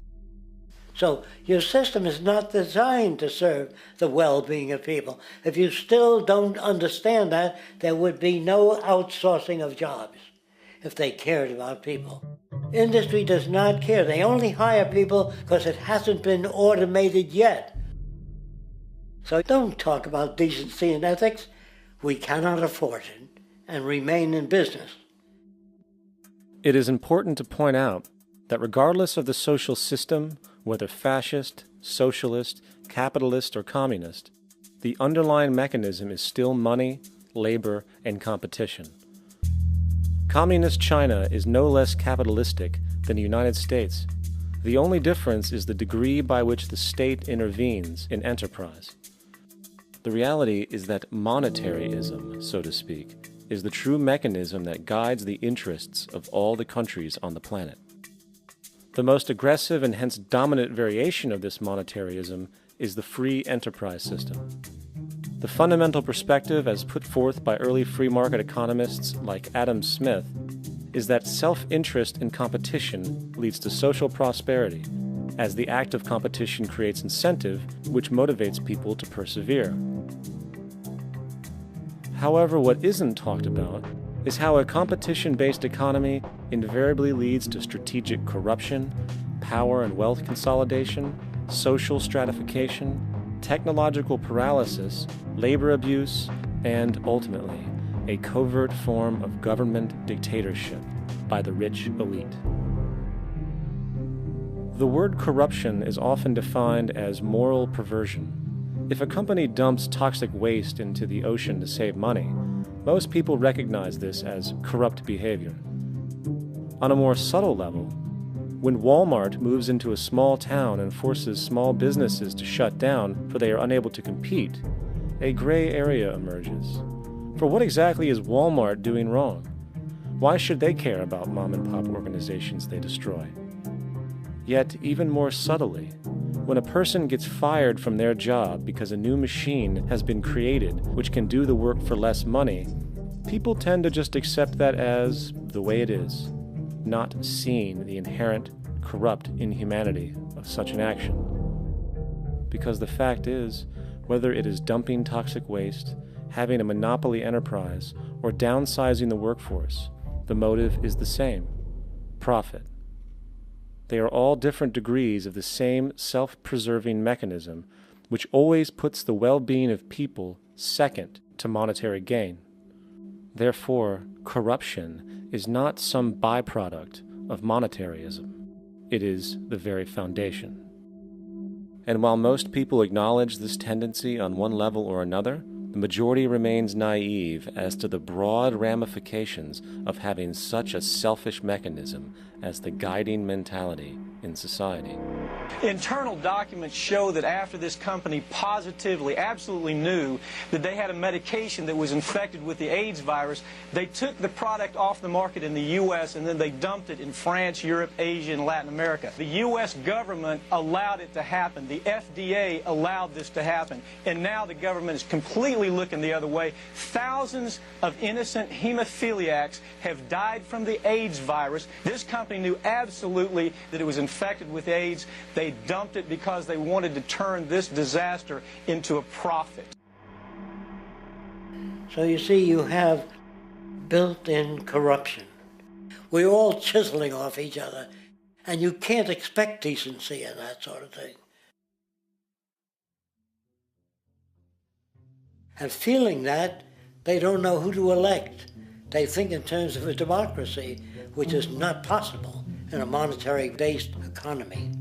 So your system is not designed to serve the well-being of people. If you still don't understand that, there would be no outsourcing of jobs if they cared about people. Industry does not care. They only hire people because it hasn't been automated yet. So don't talk about decency and ethics. We cannot afford it and remain in business. It is important to point out that regardless of the social system, whether fascist, socialist, capitalist, or communist, the underlying mechanism is still money, labor, and competition. Communist China is no less capitalistic than the United States. The The only difference is the degree by which the state intervenes in enterprise. The reality is that monetaryism, so to speak, is the true mechanism that guides the interests of all the countries on the planet. The most aggressive and hence dominant variation of this monetaryism is the free enterprise system. The fundamental perspective, as put forth by early free market economists like Adam Smith, is that self-interest in competition leads to social prosperity, as the act of competition creates incentive, which motivates people to persevere. However, what isn't talked about is how a competition-based economy invariably leads to strategic corruption, power and wealth consolidation, social stratification, technological paralysis, labor abuse, and, ultimately, a covert form of government dictatorship by the rich elite. The word corruption is often defined as moral perversion. If a company dumps toxic waste into the ocean to save money, most people recognize this as corrupt behavior. On a more subtle level, when Walmart moves into a small town and forces small businesses to shut down for they are unable to compete, a gray area emerges. For what exactly is Walmart doing wrong? Why should they care about mom-and-pop organizations they destroy? Yet, even more subtly, when a person gets fired from their job because a new machine has been created which can do the work for less money, people tend to just accept that as the way it is, not seeing the inherent, corrupt inhumanity of such an action. Because the fact is, whether it is dumping toxic waste, having a monopoly enterprise, or downsizing the workforce, the motive is the same: profit. They are all different degrees of the same self-preserving mechanism, which always puts the well-being of people second to monetary gain. Therefore, corruption is not some byproduct of monetaryism. It is the very foundation. And while most people acknowledge this tendency on one level or another, the majority remains naive as to the broad ramifications of having such a selfish mechanism as the guiding mentality in society. Internal documents show that after this company positively, absolutely knew that they had a medication that was infected with the AIDS virus, they took the product off the market in the U.S. and then they dumped it in France, Europe, Asia, and Latin America. The U.S. government allowed it to happen. The FDA allowed this to happen. And now the government is completely looking the other way. Thousands of innocent hemophiliacs have died from the AIDS virus. This company knew absolutely that it was infected with AIDS. They dumped it because they wanted to turn this disaster into a profit. So you see, you have built-in corruption. We're all chiseling off each other, and you can't expect decency in that sort of thing. And feeling that, they don't know who to elect. They think in terms of a democracy, which is not possible in a monetary-based economy.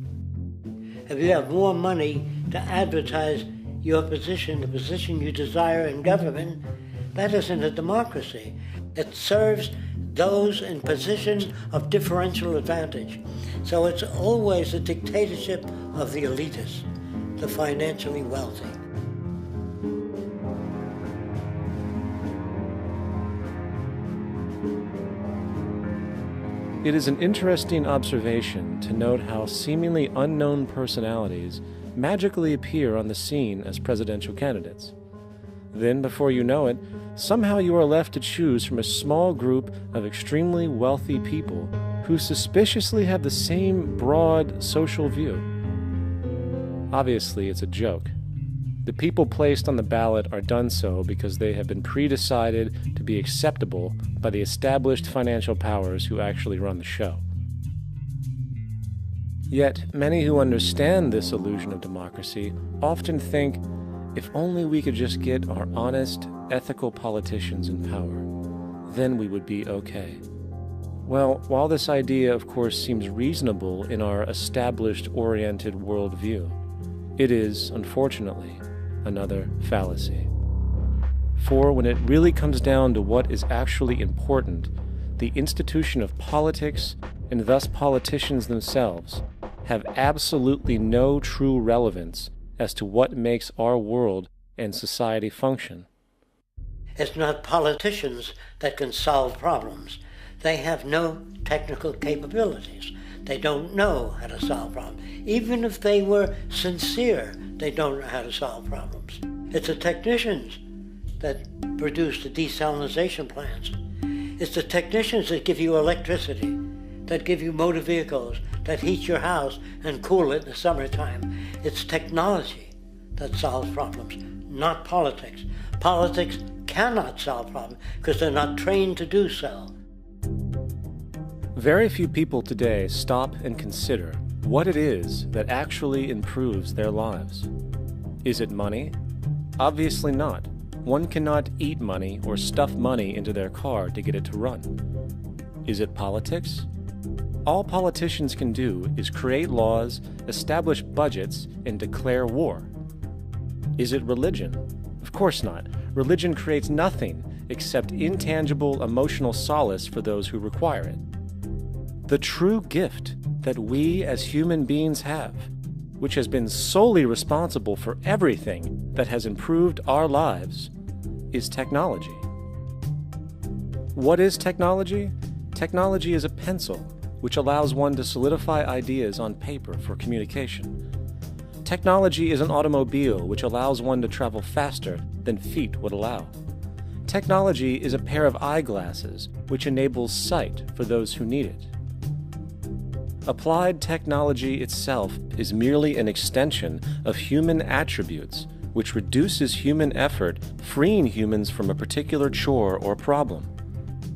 If you have more money to advertise your position, the position you desire in government, that isn't a democracy. It serves those in positions of differential advantage. So it's always a dictatorship of the elitists, the financially wealthy. It is an interesting observation to note how seemingly unknown personalities magically appear on the scene as presidential candidates. Then, before you know it, somehow you are left to choose from a small group of extremely wealthy people who suspiciously have the same broad social view. Obviously, it's a joke. The people placed on the ballot are done so because they have been pre-decided to be acceptable by the established financial powers who actually run the show. Yet, many who understand this illusion of democracy often think, if only we could just get our honest, ethical politicians in power, then we would be okay. Well, while this idea, of course, seems reasonable in our established-oriented worldview, it is, unfortunately, another fallacy. For when it really comes down to what is actually important, the institution of politics, and thus politicians themselves, have absolutely no true relevance as to what makes our world and society function. It's not politicians that can solve problems. They have no technical capabilities. They don't know how to solve problems. Even if they were sincere, they don't know how to solve problems. It's the technicians that produce the desalination plants. It's the technicians that give you electricity, that give you motor vehicles, that heat your house and cool it in the summertime. It's technology that solves problems, not politics. Politics cannot solve problems because they're not trained to do so. Very few people today stop and consider what it is that actually improves their lives. Is it money? Obviously not. One cannot eat money or stuff money into their car to get it to run. Is it politics? All politicians can do is create laws, establish budgets, and declare war. Is it religion? Of course not. Religion creates nothing except intangible emotional solace for those who require it. The true gift that we as human beings have, which has been solely responsible for everything that has improved our lives, is technology. What is technology? Technology is a pencil which allows one to solidify ideas on paper for communication. Technology is an automobile which allows one to travel faster than feet would allow. Technology is a pair of eyeglasses which enables sight for those who need it. Applied technology itself is merely an extension of human attributes which reduces human effort, freeing humans from a particular chore or problem.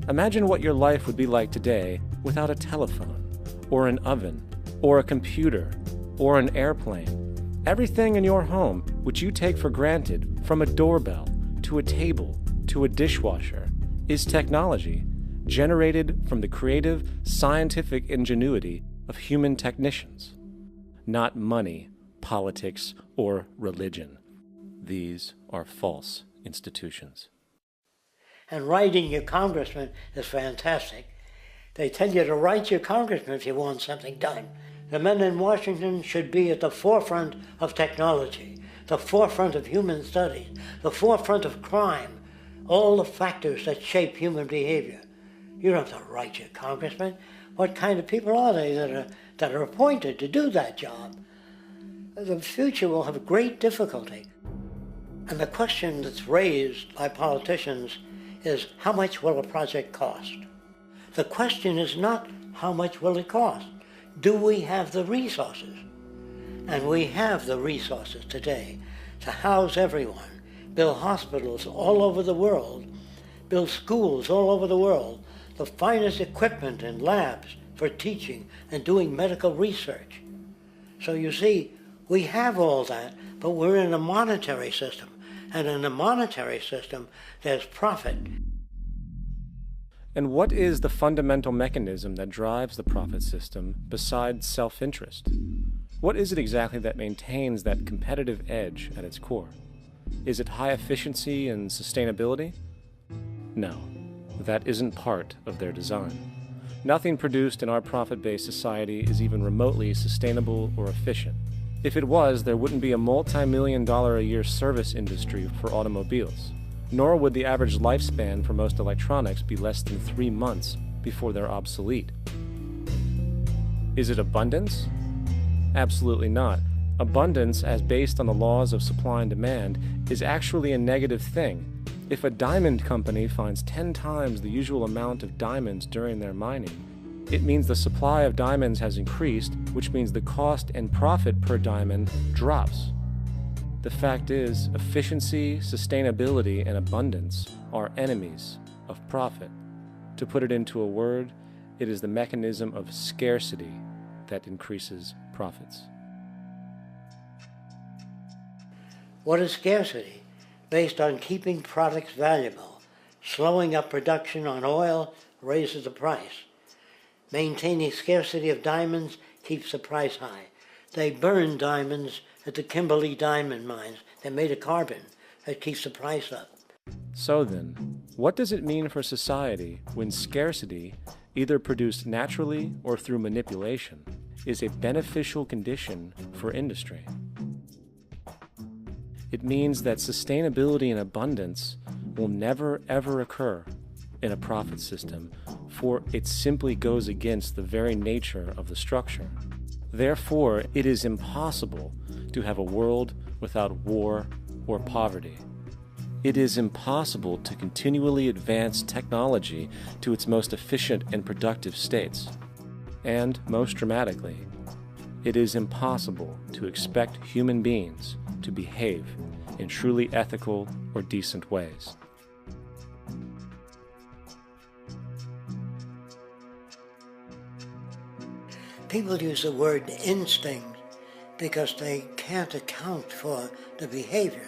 Imagine what your life would be like today without a telephone, or an oven, or a computer, or an airplane. Everything in your home, which you take for granted, from a doorbell, to a table, to a dishwasher, is technology, generated from the creative, scientific ingenuity of human technicians. Not money, politics, or religion. These are false institutions. And writing your congressman is fantastic. They tell you to write your congressman if you want something done. The men in Washington should be at the forefront of technology, the forefront of human studies, the forefront of crime, all the factors that shape human behavior. You don't have to write your congressman. What kind of people are they that are appointed to do that job? The future will have great difficulty. And the question that's raised by politicians is, how much will a project cost? The question is not, how much will it cost? Do we have the resources? And we have the resources today to house everyone, build hospitals all over the world, build schools all over the world, the finest equipment and labs for teaching and doing medical research. So you see, we have all that, but we're in a monetary system. And in a monetary system, there's profit. And what is the fundamental mechanism that drives the profit system besides self-interest? What is it exactly that maintains that competitive edge at its core? Is it high efficiency and sustainability? No, that isn't part of their design. Nothing produced in our profit-based society is even remotely sustainable or efficient. If it was, there wouldn't be a multi-million-dollar-a-year service industry for automobiles. Nor would the average lifespan for most electronics be less than 3 months before they're obsolete. Is it abundance? Absolutely not. Abundance, as based on the laws of supply and demand, is actually a negative thing. If a diamond company finds 10 times the usual amount of diamonds during their mining, it means the supply of diamonds has increased, which means the cost and profit per diamond drops. The fact is, efficiency, sustainability, and abundance are enemies of profit. To put it into a word, it is the mechanism of scarcity that increases profits. What is scarcity? Based on keeping products valuable. Slowing up production on oil raises the price. Maintaining scarcity of diamonds keeps the price high. They burn diamonds at the Kimberley diamond mines. They're made of carbon. That keeps the price up. So then, what does it mean for society when scarcity, either produced naturally or through manipulation, is a beneficial condition for industry. It means that sustainability and abundance will never ever occur in a profit system, for it simply goes against the very nature of the structure. Therefore, it is impossible to have a world without war or poverty. It is impossible to continually advance technology to its most efficient and productive states. And, most dramatically, it is impossible to expect human beings to behave in truly ethical or decent ways. People use the word instinct because they can't account for the behavior.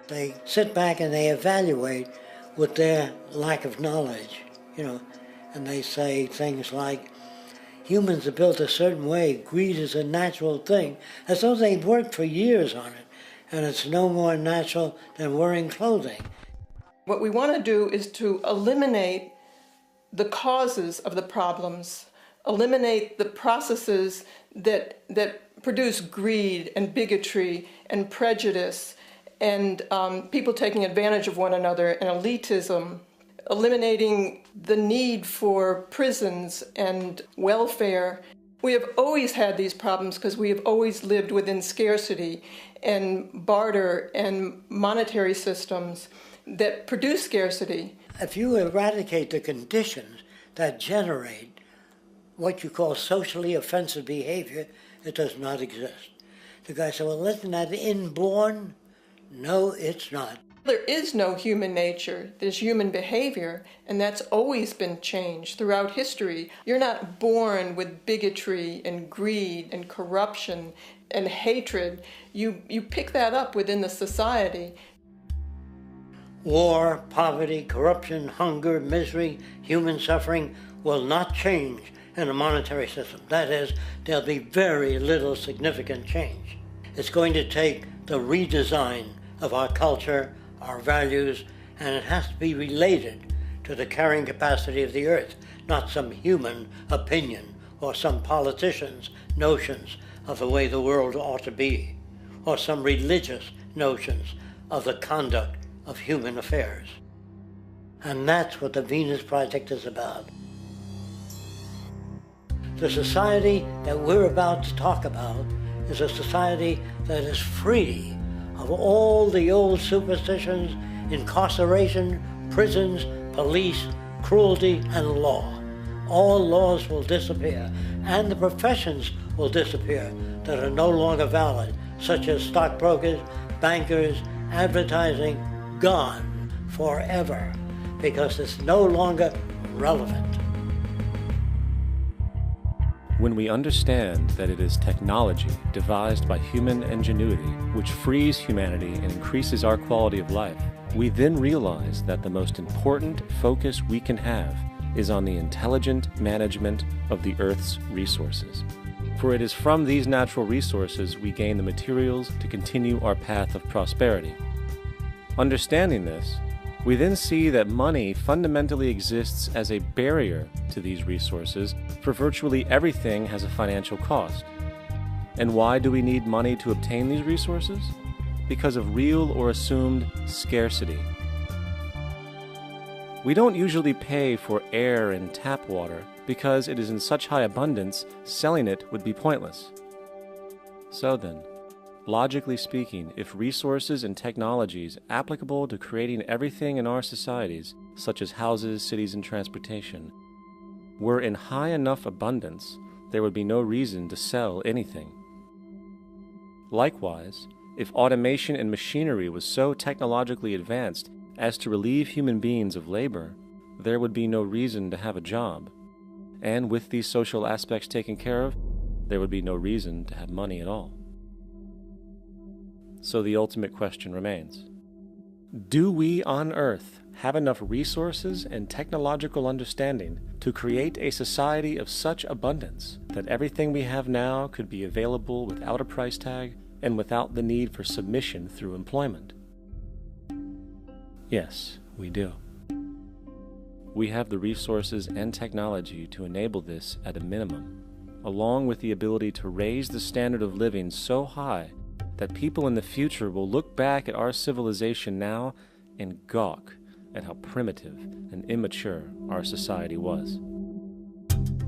They sit back and they evaluate with their lack of knowledge, and they say things like, humans are built a certain way, greed is a natural thing, as though they've worked for years on it, and it's no more natural than wearing clothing. What we want to do is to eliminate the causes of the problems, eliminate the processes that produce greed and bigotry and prejudice and people taking advantage of one another and elitism, eliminating the need for prisons and welfare. We have always had these problems because we have always lived within scarcity and barter and monetary systems that produce scarcity. If you eradicate the conditions that generate what you call socially offensive behavior, it does not exist. The guy said, well, isn't that inborn? No, it's not. There is no human nature. There's human behavior, and that's always been changed throughout history. You're not born with bigotry and greed and corruption and hatred. You pick that up within the society. War, poverty, corruption, hunger, misery, human suffering will not change in a monetary system. That is, there'll be very little significant change. It's going to take the redesign of our culture, our values, and it has to be related to the carrying capacity of the earth, not some human opinion or some politician's notions of the way the world ought to be, or some religious notions of the conduct of human affairs. And that's what the Venus Project is about. The society that we're about to talk about is a society that is free of all the old superstitions, incarceration, prisons, police, cruelty, and law. All laws will disappear, and the professions will disappear that are no longer valid, such as stockbrokers, bankers, advertising, gone forever, because it's no longer relevant. When we understand that it is technology devised by human ingenuity which frees humanity and increases our quality of life, we then realize that the most important focus we can have is on the intelligent management of the Earth's resources. For it is from these natural resources we gain the materials to continue our path of prosperity. Understanding this, we then see that money fundamentally exists as a barrier to these resources, for virtually everything has a financial cost. And why do we need money to obtain these resources? Because of real or assumed scarcity. We don't usually pay for air and tap water because it is in such high abundance, selling it would be pointless. So then, logically speaking, if resources and technologies applicable to creating everything in our societies, such as houses, cities, and transportation, were in high enough abundance, there would be no reason to sell anything. Likewise, if automation and machinery was so technologically advanced as to relieve human beings of labor, there would be no reason to have a job. And with these social aspects taken care of, there would be no reason to have money at all. So the ultimate question remains: do we on Earth have enough resources and technological understanding to create a society of such abundance that everything we have now could be available without a price tag and without the need for submission through employment? Yes, we do. We have the resources and technology to enable this at a minimum, along with the ability to raise the standard of living so high that people in the future will look back at our civilization now and gawk at how primitive and immature our society was.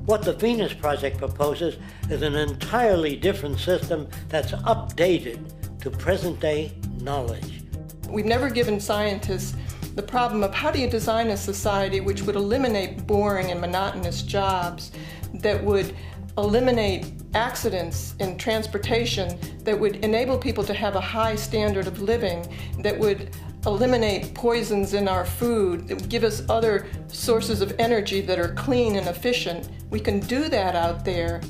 What the Venus Project proposes is an entirely different system that's updated to present-day knowledge. We've never given scientists the problem of how do you design a society which would eliminate boring and monotonous jobs, that would eliminate accidents in transportation, that would enable people to have a high standard of living, that would eliminate poisons in our food, that would give us other sources of energy that are clean and efficient. We can do that out there.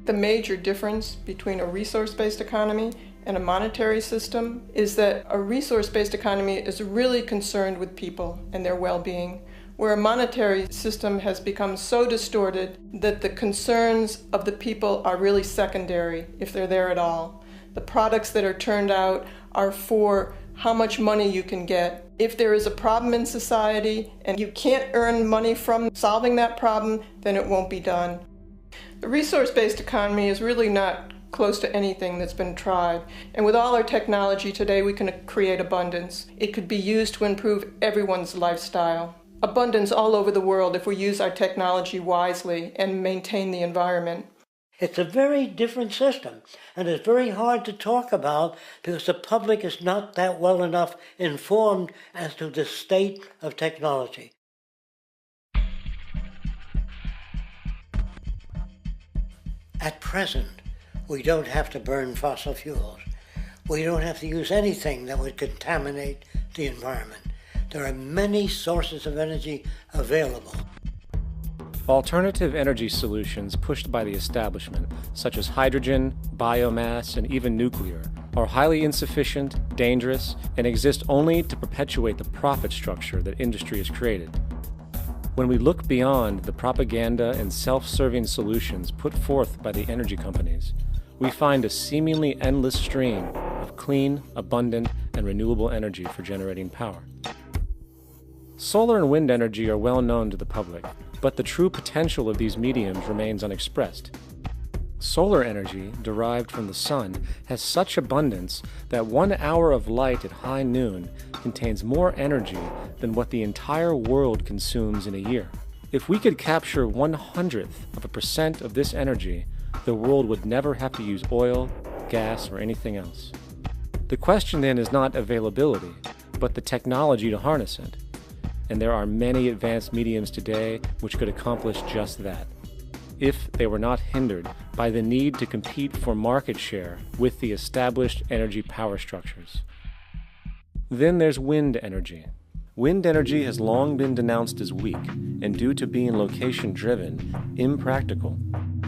The major difference between a resource-based economy and a monetary system is that a resource-based economy is really concerned with people and their well-being, where a monetary system has become so distorted that the concerns of the people are really secondary, if they're there at all. The products that are turned out are for how much money you can get. If there is a problem in society and you can't earn money from solving that problem, then it won't be done. The resource-based economy is really not close to anything that's been tried. And with all our technology today, we can create abundance. It could be used to improve everyone's lifestyle. Abundance all over the world if we use our technology wisely and maintain the environment. It's a very different system, and it's very hard to talk about because the public is not that well enough informed as to the state of technology. At present, we don't have to burn fossil fuels. We don't have to use anything that would contaminate the environment. There are many sources of energy available. Alternative energy solutions pushed by the establishment, such as hydrogen, biomass, and even nuclear, are highly insufficient, dangerous, and exist only to perpetuate the profit structure that industry has created. When we look beyond the propaganda and self-serving solutions put forth by the energy companies, we find a seemingly endless stream of clean, abundant, and renewable energy for generating power. Solar and wind energy are well known to the public, but the true potential of these mediums remains unexpressed. Solar energy, derived from the sun, has such abundance that 1 hour of light at high noon contains more energy than what the entire world consumes in a year. If we could capture 1/100% of this energy, the world would never have to use oil, gas, or anything else. The question then is not availability, but the technology to harness it. And there are many advanced mediums today which could accomplish just that, if they were not hindered by the need to compete for market share with the established energy power structures. Then there's wind energy. Wind energy has long been denounced as weak, and due to being location-driven, impractical.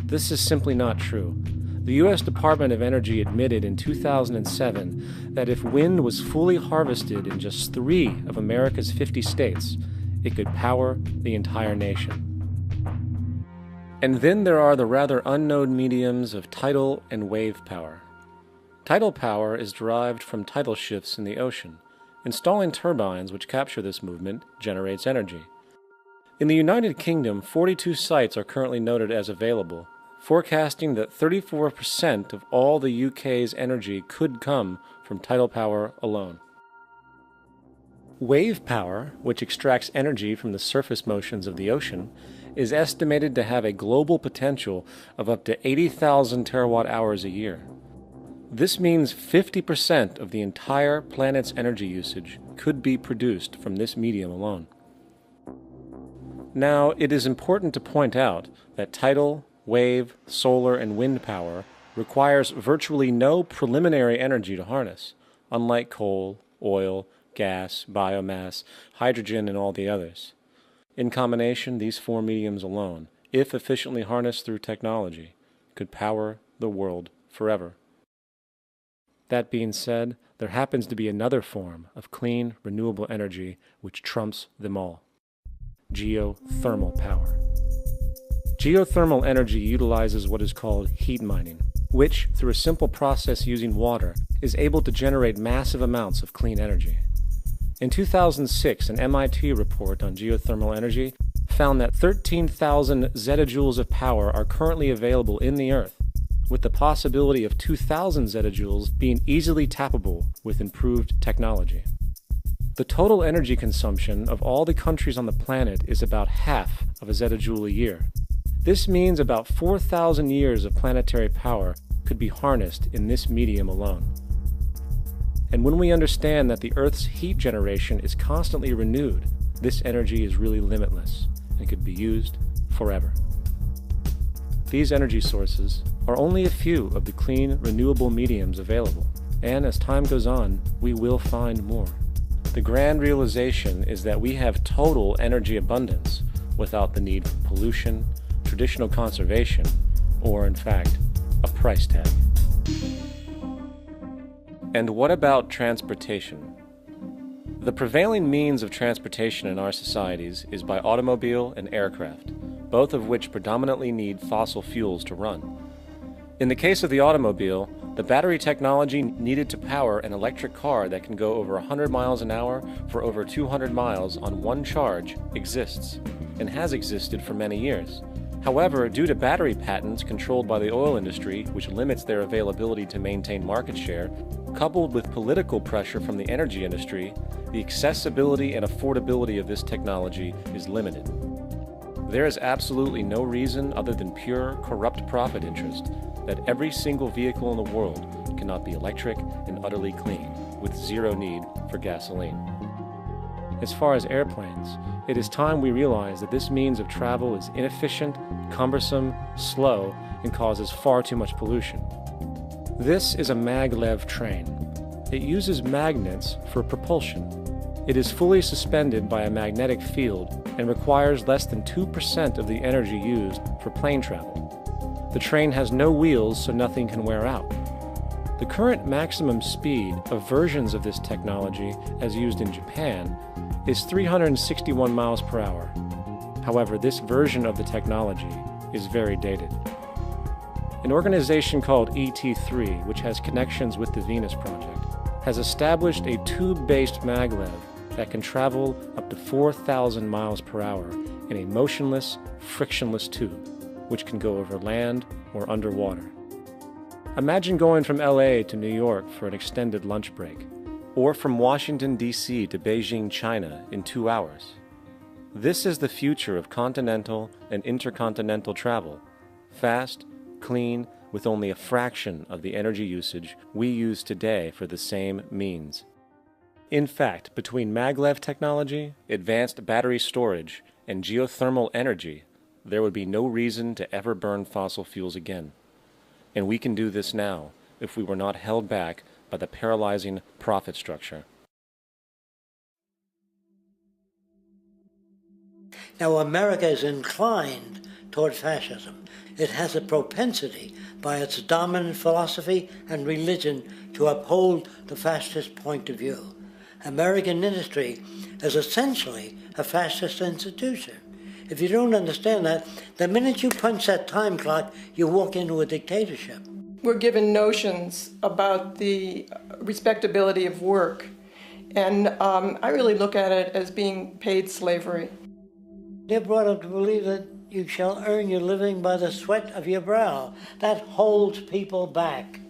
This is simply not true. The U.S. Department of Energy admitted in 2007 that if wind was fully harvested in just 3 of America's 50 states, it could power the entire nation. And then there are the rather unknown mediums of tidal and wave power. Tidal power is derived from tidal shifts in the ocean. Installing turbines which capture this movement generates energy. In the United Kingdom, 42 sites are currently noted as available, forecasting that 34% of all the UK's energy could come from tidal power alone. Wave power, which extracts energy from the surface motions of the ocean, is estimated to have a global potential of up to 80,000 terawatt-hours a year. This means 50% of the entire planet's energy usage could be produced from this medium alone. Now, it is important to point out that tidal, wave, solar, and wind power requires virtually no preliminary energy to harness, unlike coal, oil, gas, biomass, hydrogen, and all the others. In combination, these 4 mediums alone, if efficiently harnessed through technology, could power the world forever. That being said, there happens to be another form of clean, renewable energy which trumps them all: geothermal power. Geothermal energy utilizes what is called heat mining, which, through a simple process using water, is able to generate massive amounts of clean energy. In 2006, an MIT report on geothermal energy found that 13,000 zettajoules of power are currently available in the Earth, with the possibility of 2,000 zettajoules being easily tappable with improved technology. The total energy consumption of all the countries on the planet is about half of a zettajoule a year. This means about 4,000 years of planetary power could be harnessed in this medium alone. And when we understand that the Earth's heat generation is constantly renewed, this energy is really limitless and could be used forever. These energy sources are only a few of the clean, renewable mediums available, and as time goes on, we will find more. The grand realization is that we have total energy abundance without the need for pollution, traditional conservation, or, in fact, a price tag. And what about transportation? The prevailing means of transportation in our societies is by automobile and aircraft, both of which predominantly need fossil fuels to run. In the case of the automobile, the battery technology needed to power an electric car that can go over 100 miles an hour for over 200 miles on one charge exists, and has existed for many years. However, due to battery patents controlled by the oil industry, which limits their availability to maintain market share, coupled with political pressure from the energy industry, the accessibility and affordability of this technology is limited. There is absolutely no reason other than pure, corrupt profit interest that every single vehicle in the world cannot be electric and utterly clean, with zero need for gasoline. As far as airplanes, it is time we realize that this means of travel is inefficient, cumbersome, slow, and causes far too much pollution. This is a maglev train. It uses magnets for propulsion. It is fully suspended by a magnetic field and requires less than 2% of the energy used for plane travel. The train has no wheels, so nothing can wear out. The current maximum speed of versions of this technology, as used in Japan, is 361 miles per hour. However, this version of the technology is very dated. An organization called ET3, which has connections with the Venus Project, has established a tube-based maglev that can travel up to 4,000 miles per hour in a motionless, frictionless tube, which can go over land or underwater. Imagine going from LA to New York for an extended lunch break, or from Washington, D.C. to Beijing, China in 2 hours. This is the future of continental and intercontinental travel, fast, clean, with only a fraction of the energy usage we use today for the same means. In fact, between maglev technology, advanced battery storage, and geothermal energy, there would be no reason to ever burn fossil fuels again. And we can do this now if we were not held back by the paralyzing profit structure. Now, America is inclined toward fascism. It has a propensity by its dominant philosophy and religion to uphold the fascist point of view. American industry is essentially a fascist institution. If you don't understand that, the minute you punch that time clock, you walk into a dictatorship. We're given notions about the respectability of work, and I really look at it as being paid slavery. They're brought up to believe that you shall earn your living by the sweat of your brow. That holds people back,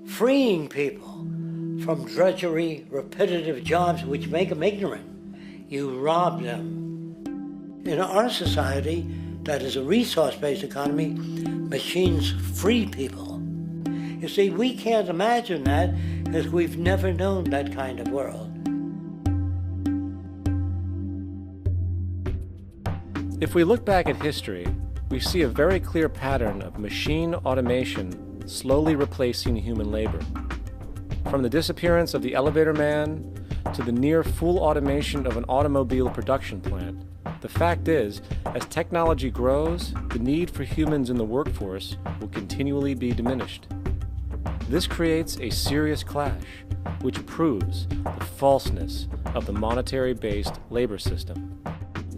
freeing people from drudgery, repetitive jobs which make them ignorant. You rob them. In our society, that is a resource-based economy, machines free people. You see, we can't imagine that because we've never known that kind of world. If we look back at history, we see a very clear pattern of machine automation slowly replacing human labor. From the disappearance of the elevator man to the near full automation of an automobile production plant, the fact is, as technology grows, the need for humans in the workforce will continually be diminished. This creates a serious clash, which proves the falseness of the monetary-based labor system.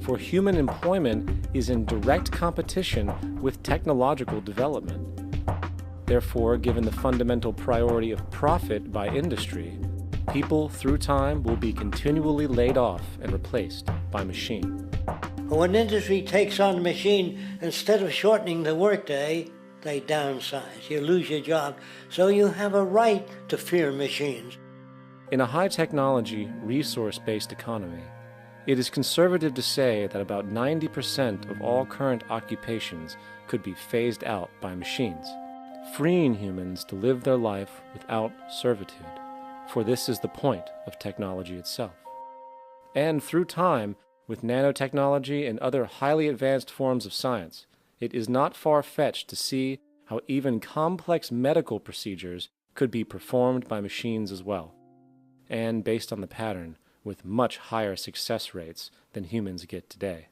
For human employment is in direct competition with technological development. Therefore, given the fundamental priority of profit by industry, people through time will be continually laid off and replaced by machine. When industry takes on a machine, instead of shortening the workday, they downsize. You lose your job. So you have a right to fear machines. In a high-technology, resource-based economy, it is conservative to say that about 90% of all current occupations could be phased out by machines, freeing humans to live their life without servitude, for this is the point of technology itself. And through time, with nanotechnology and other highly advanced forms of science, it is not far-fetched to see how even complex medical procedures could be performed by machines as well, and based on the pattern, with much higher success rates than humans get today.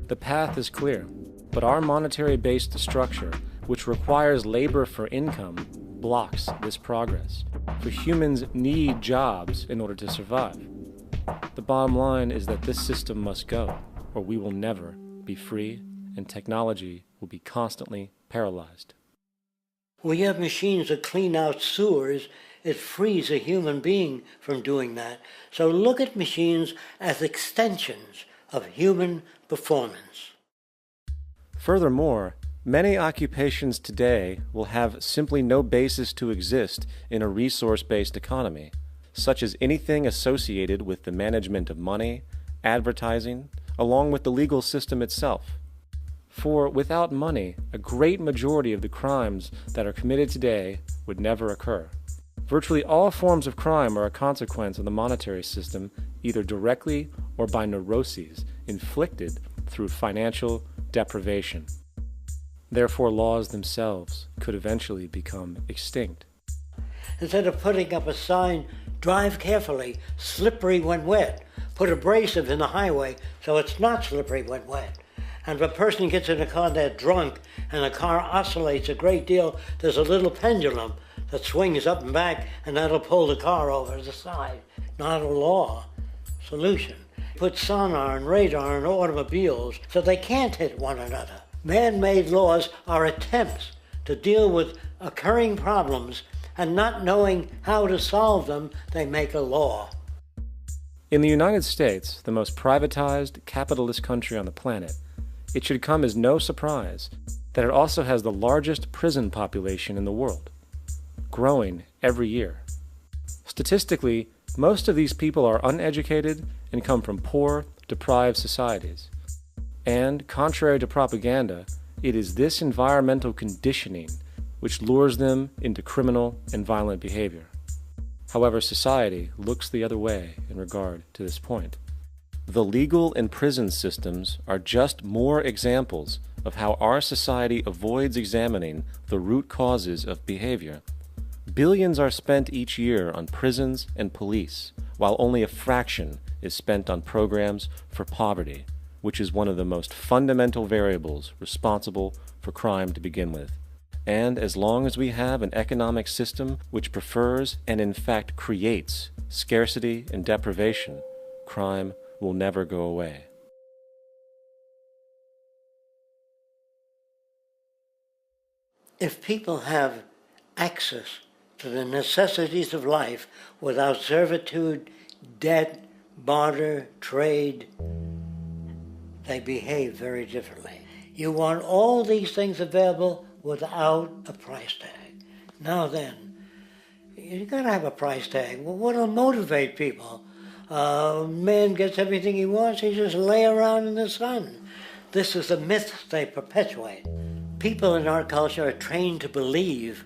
The path is clear, but our monetary-based structure, which requires labor for income, blocks this progress, for humans need jobs in order to survive. The bottom line is that this system must go, or we will never be free, and technology will be constantly paralyzed. We have machines that clean out sewers. It frees a human being from doing that. So look at machines as extensions of human performance. Furthermore, many occupations today will have simply no basis to exist in a resource-based economy, such as anything associated with the management of money, advertising, along with the legal system itself. For without money, a great majority of the crimes that are committed today would never occur. Virtually all forms of crime are a consequence of the monetary system, either directly or by neuroses inflicted through financial deprivation. Therefore, laws themselves could eventually become extinct. Instead of putting up a sign, drive carefully, slippery when wet, put abrasive in the highway so it's not slippery when wet. And if a person gets in a car they're drunk and the car oscillates a great deal, there's a little pendulum that swings up and back, and that'll pull the car over to the side. Not a law. Solution. Put sonar and radar in automobiles so they can't hit one another. Man-made laws are attempts to deal with occurring problems, and not knowing how to solve them, they make a law. In the United States, the most privatized, capitalist country on the planet, it should come as no surprise that it also has the largest prison population in the world, growing every year. Statistically, most of these people are uneducated and come from poor, deprived societies. And, contrary to propaganda, it is this environmental conditioning which lures them into criminal and violent behavior. However, society looks the other way in regard to this point. The legal and prison systems are just more examples of how our society avoids examining the root causes of behavior. Billions are spent each year on prisons and police, while only a fraction is spent on programs for poverty, which is one of the most fundamental variables responsible for crime to begin with. And as long as we have an economic system which prefers and in fact creates scarcity and deprivation, crime will never go away. If people have access to the necessities of life without servitude, debt, barter, trade, they behave very differently. You want all these things available without a price tag. Now then, you gotta have a price tag. Well, what'll motivate people? Man gets everything he wants, he just lay around in the sun. This is the myth they perpetuate. People in our culture are trained to believe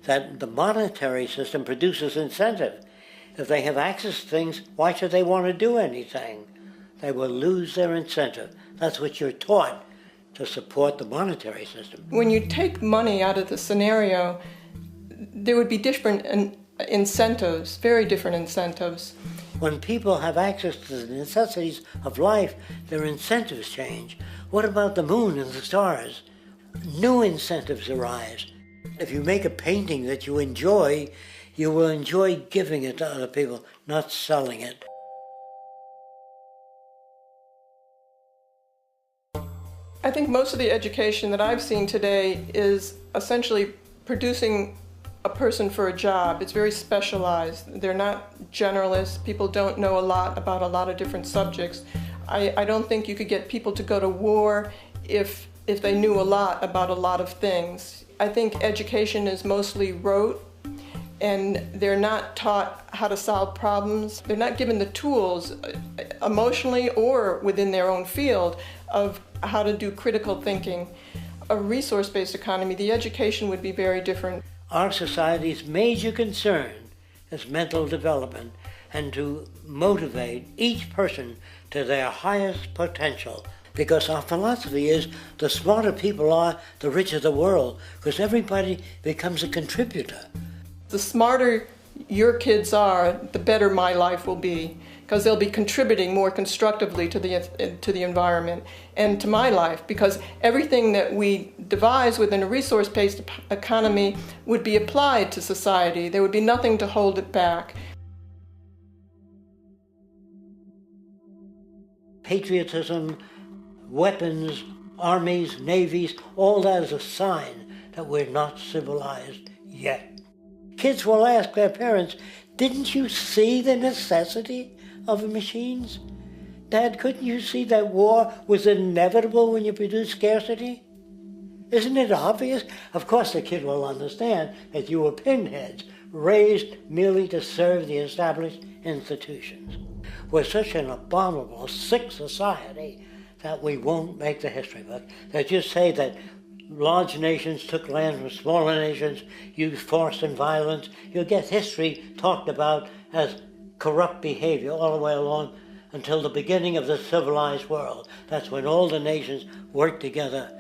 that the monetary system produces incentive. If they have access to things, why should they want to do anything? They will lose their incentive. That's what you're taught to support the monetary system. When you take money out of the scenario, there would be different incentives, very different incentives. When people have access to the necessities of life, their incentives change. What about the moon and the stars? New incentives arise. If you make a painting that you will enjoy giving it to other people, not selling it. I think most of the education that I've seen today is essentially producing a person for a job. It's very specialized. They're not generalists. People don't know a lot about a lot of different subjects. I don't think you could get people to go to war if they knew a lot about a lot of things. I think education is mostly rote, and they're not taught how to solve problems. They're not given the tools emotionally or within their own field of how to do critical thinking. A resource-based economy, the education would be very different. Our society's major concern is mental development and to motivate each person to their highest potential. Because our philosophy is the smarter people are, the richer the world, because everybody becomes a contributor. The smarter your kids are, the better my life will be, because they'll be contributing more constructively to the environment and to my life, because everything that we devise within a resource-based economy would be applied to society. There would be nothing to hold it back. Patriotism, weapons, armies, navies, all that is a sign that we're not civilized yet. Kids will ask their parents, didn't you see the necessity of the machines? Dad, couldn't you see that war was inevitable when you produce scarcity? Isn't it obvious? Of course the kid will understand that you were pinheads, raised merely to serve the established institutions. We're such an abominable, sick society that we won't make the history book. They just say that large nations took land from smaller nations, used force and violence. You'll get history talked about as corrupt behavior all the way along until the beginning of the civilized world. That's when all the nations work together.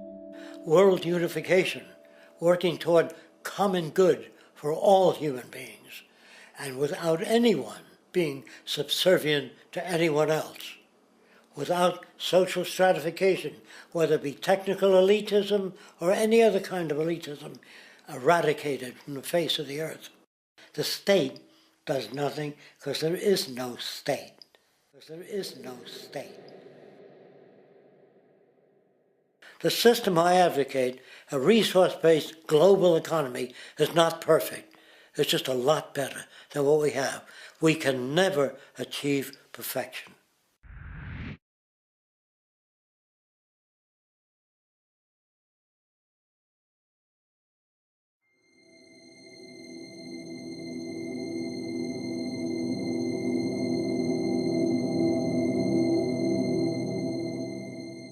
World unification, working toward common good for all human beings, and without anyone being subservient to anyone else, without social stratification, whether it be technical elitism or any other kind of elitism, eradicated from the face of the earth. The state does nothing because there is no state. There is no state. The system I advocate, a resource-based global economy, is not perfect. It's just a lot better than what we have. We can never achieve perfection.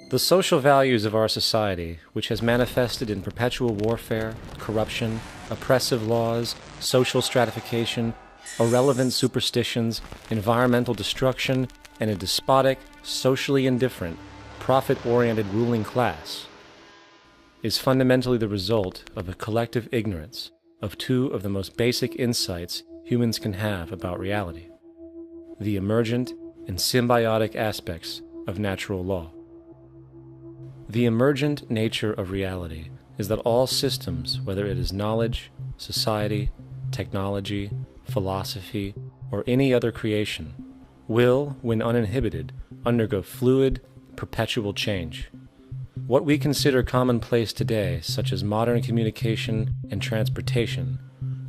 The social values of our society, which has manifested in perpetual warfare, corruption, oppressive laws, social stratification, irrelevant superstitions, environmental destruction, and a despotic, socially indifferent, profit-oriented ruling class, is fundamentally the result of a collective ignorance of two of the most basic insights humans can have about reality: the emergent and symbiotic aspects of natural law. The emergent nature of reality is that all systems, whether it is knowledge, society, technology, philosophy, or any other creation, will, when uninhibited, undergo fluid, perpetual change. What we consider commonplace today, such as modern communication and transportation,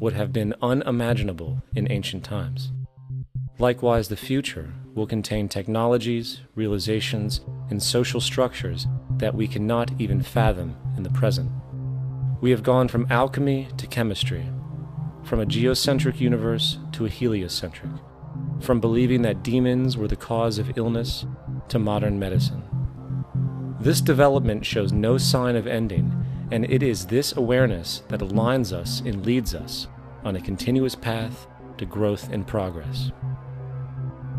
would have been unimaginable in ancient times. Likewise, the future will contain technologies, realizations, and social structures that we cannot even fathom in the present. We have gone from alchemy to chemistry, from a geocentric universe to a heliocentric, from believing that demons were the cause of illness to modern medicine. This development shows no sign of ending, and it is this awareness that aligns us and leads us on a continuous path to growth and progress.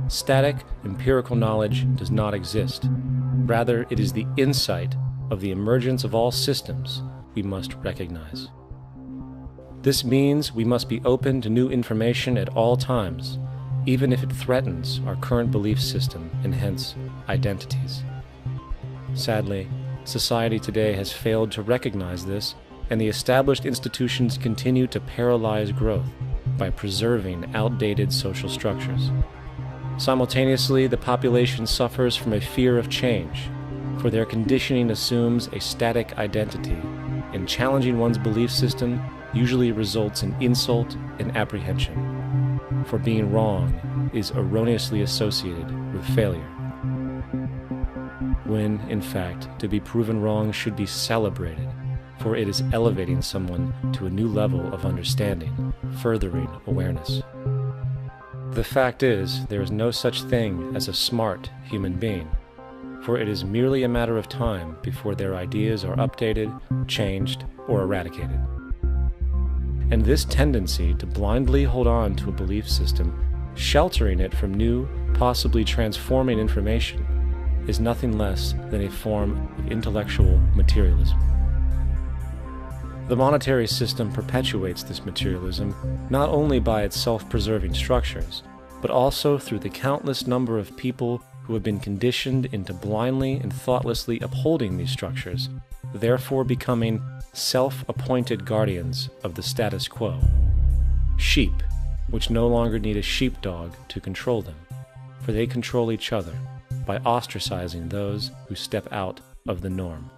Static, empirical knowledge does not exist. Rather, it is the insight of the emergence of all systems we must recognize. This means we must be open to new information at all times, even if it threatens our current belief system and hence identities. Sadly, society today has failed to recognize this, and the established institutions continue to paralyze growth by preserving outdated social structures. Simultaneously, the population suffers from a fear of change, for their conditioning assumes a static identity, and challenging one's belief system usually results in insult and apprehension, for being wrong is erroneously associated with failure, when, in fact, to be proven wrong should be celebrated, for it is elevating someone to a new level of understanding, furthering awareness. The fact is, there is no such thing as a smart human being, for it is merely a matter of time before their ideas are updated, changed, or eradicated. And this tendency to blindly hold on to a belief system, sheltering it from new, possibly transforming information, is nothing less than a form of intellectual materialism. The monetary system perpetuates this materialism not only by its self-preserving structures, but also through the countless number of people who have been conditioned into blindly and thoughtlessly upholding these structures, therefore becoming self-appointed guardians of the status quo. Sheep, which no longer need a sheepdog to control them, for they control each other by ostracizing those who step out of the norm.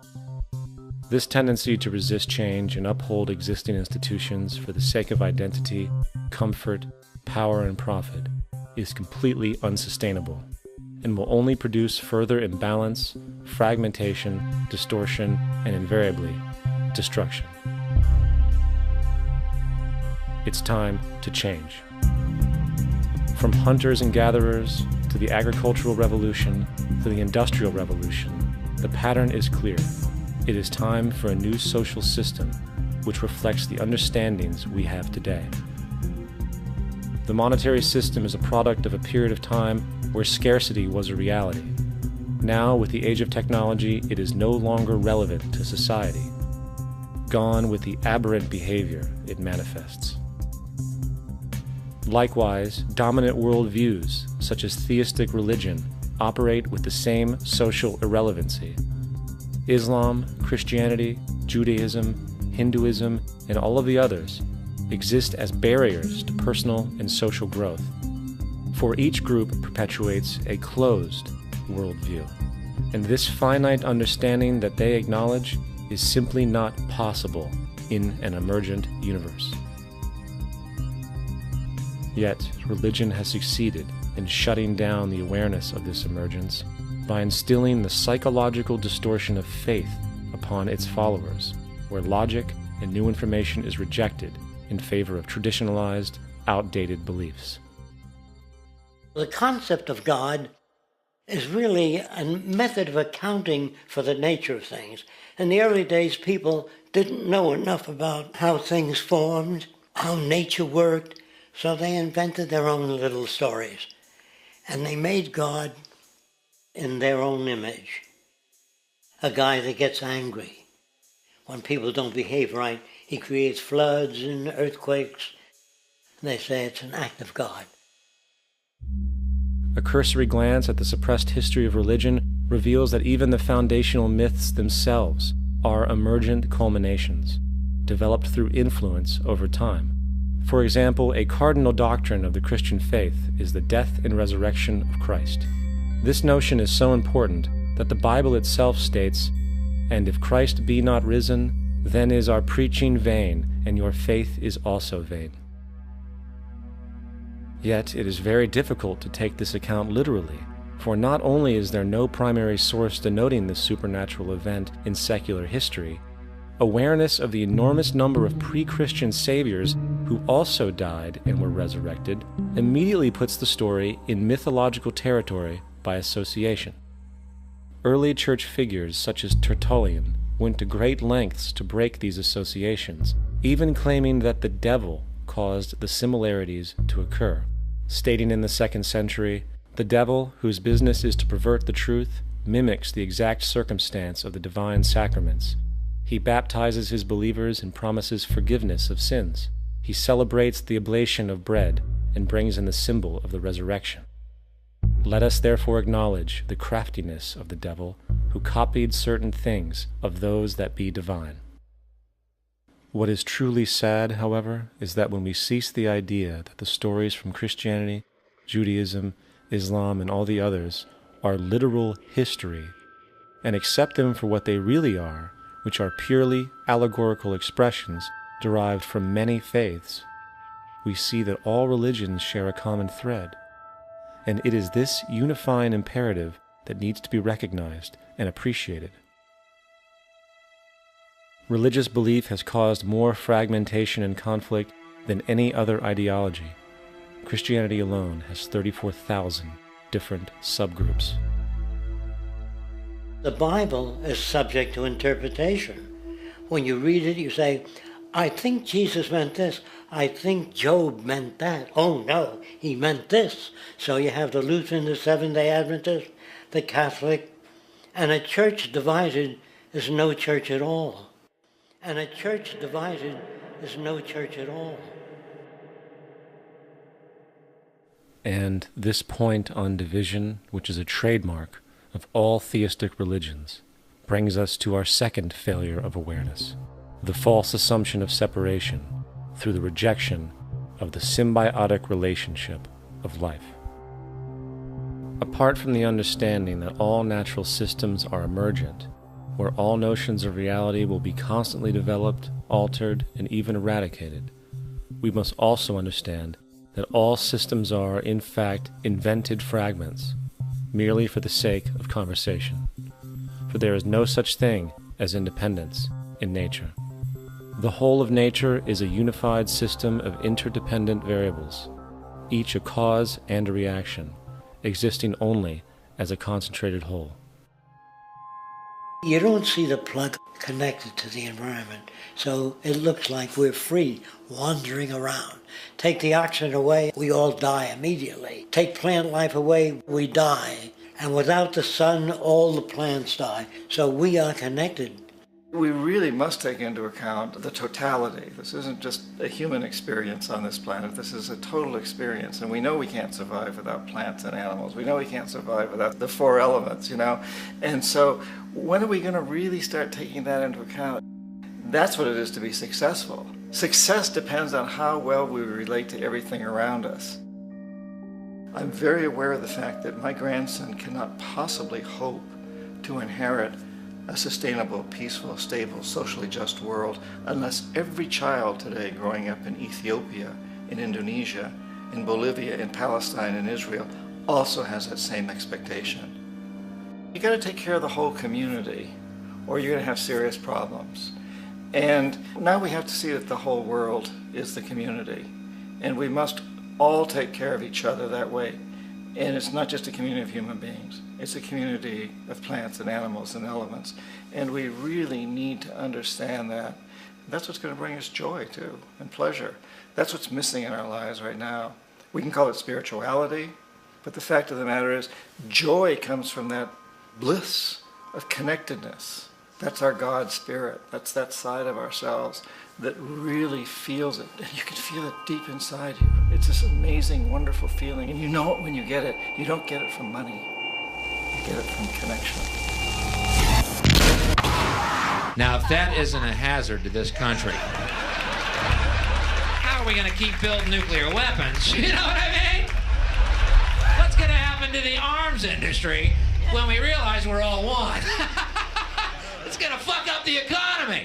This tendency to resist change and uphold existing institutions for the sake of identity, comfort, power, and profit is completely unsustainable and will only produce further imbalance, fragmentation, distortion, and invariably, destruction. It's time to change. From hunters and gatherers to the agricultural revolution to the industrial revolution, the pattern is clear. It is time for a new social system which reflects the understandings we have today. The monetary system is a product of a period of time where scarcity was a reality. Now, with the age of technology, it is no longer relevant to society. Gone with the aberrant behavior it manifests. Likewise, dominant worldviews, such as theistic religion, operate with the same social irrelevancy. Islam, Christianity, Judaism, Hinduism, and all of the others exist as barriers to personal and social growth, for each group perpetuates a closed worldview, and this finite understanding that they acknowledge is simply not possible in an emergent universe. Yet, religion has succeeded in shutting down the awareness of this emergence by instilling the psychological distortion of faith upon its followers, where logic and new information is rejected in favor of traditionalized, outdated beliefs. The concept of God is really a method of accounting for the nature of things. In the early days, people didn't know enough about how things formed, how nature worked, so they invented their own little stories. And they made God in their own image. A guy that gets angry. When people don't behave right, he creates floods and earthquakes. They say it's an act of God. A cursory glance at the suppressed history of religion reveals that even the foundational myths themselves are emergent culminations, developed through influence over time. For example, a cardinal doctrine of the Christian faith is the death and resurrection of Christ. This notion is so important that the Bible itself states, "And if Christ be not risen, then is our preaching vain, and your faith is also vain." Yet it is very difficult to take this account literally, for not only is there no primary source denoting this supernatural event in secular history, awareness of the enormous number of pre-Christian saviors who also died and were resurrected immediately puts the story in mythological territory by association. Early church figures such as Tertullian went to great lengths to break these associations, even claiming that the devil caused the similarities to occur, stating in the 2nd century, "The devil, whose business is to pervert the truth, mimics the exact circumstance of the divine sacraments. He baptizes his believers and promises forgiveness of sins. He celebrates the oblation of bread and brings in the symbol of the resurrection. Let us therefore acknowledge the craftiness of the devil, who copied certain things of those that be divine." What is truly sad, however, is that when we cease the idea that the stories from Christianity, Judaism, Islam, and all the others are literal history, and accept them for what they really are, which are purely allegorical expressions derived from many faiths, we see that all religions share a common thread, and it is this unifying imperative that needs to be recognized and appreciated. Religious belief has caused more fragmentation and conflict than any other ideology. Christianity alone has 34,000 different subgroups. The Bible is subject to interpretation. When you read it, you say, I think Jesus meant this. I think Job meant that. Oh no, he meant this. So you have the Lutheran, the Seventh-day Adventist, the Catholic, and a church divided is no church at all. And a church divided is no church at all. And this point on division, which is a trademark of all theistic religions, brings us to our second failure of awareness, the false assumption of separation through the rejection of the symbiotic relationship of life. Apart from the understanding that all natural systems are emergent, where all notions of reality will be constantly developed, altered, and even eradicated, we must also understand that all systems are, in fact, invented fragments, merely for the sake of conversation. For there is no such thing as independence in nature. The whole of nature is a unified system of interdependent variables, each a cause and a reaction, existing only as a concentrated whole. You don't see the plug connected to the environment, so it looks like we're free, wandering around. Take the oxygen away, we all die immediately. Take plant life away, we die. And without the sun, all the plants die. So we are connected. We really must take into account the totality. This isn't just a human experience on this planet. This is a total experience. And we know we can't survive without plants and animals. We know we can't survive without the four elements, And so when are we going to really start taking that into account? That's what it is to be successful. Success depends on how well we relate to everything around us. I'm very aware of the fact that my grandson cannot possibly hope to inherit a sustainable, peaceful, stable, socially just world unless every child today growing up in Ethiopia, in Indonesia, in Bolivia, in Palestine, in Israel also has that same expectation. You got to take care of the whole community or you're going to have serious problems. And now we have to see that the whole world is the community, and we must all take care of each other that way. And it's not just a community of human beings, it's a community of plants and animals and elements. And we really need to understand that. That's what's going to bring us joy too, and pleasure. That's what's missing in our lives right now. We can call it spirituality, but the fact of the matter is joy comes from that bliss of connectedness. That's our God spirit. That's that side of ourselves that really feels it. And you can feel it deep inside you. It's this amazing, wonderful feeling. And you know it when you get it. You don't get it from money. You get it from connection. Now, if that isn't a hazard to this country, how are we going to keep building nuclear weapons? You know what I mean? What's going to happen to the arms industry when we realize we're all one? It's going to fuck up the economy.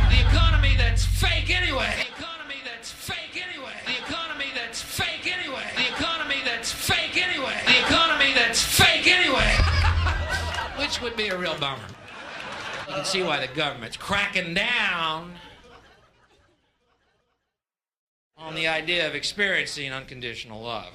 The economy that's fake anyway. The economy that's fake anyway. The economy that's fake anyway. The economy that's fake anyway. The economy that's fake anyway. Which would be a real bummer. You can see why the government's cracking down on the idea of experiencing unconditional love.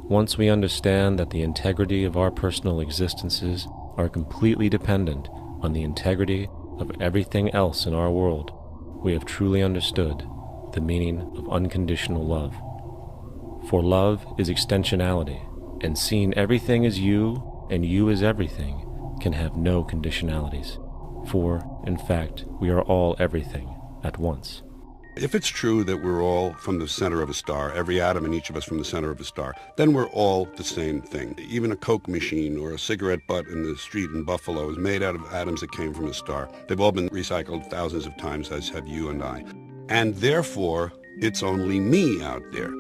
Once we understand that the integrity of our personal existences are completely dependent on the integrity of everything else in our world, we have truly understood the meaning of unconditional love. For love is extensionality, and seeing everything as you and you as everything can have no conditionalities. For, in fact, we are all everything at once. If it's true that we're all from the center of a star, every atom in each of us from the center of a star, then we're all the same thing. Even a Coke machine or a cigarette butt in the street in Buffalo is made out of atoms that came from a star. They've all been recycled thousands of times, as have you and I. And therefore, it's only me out there.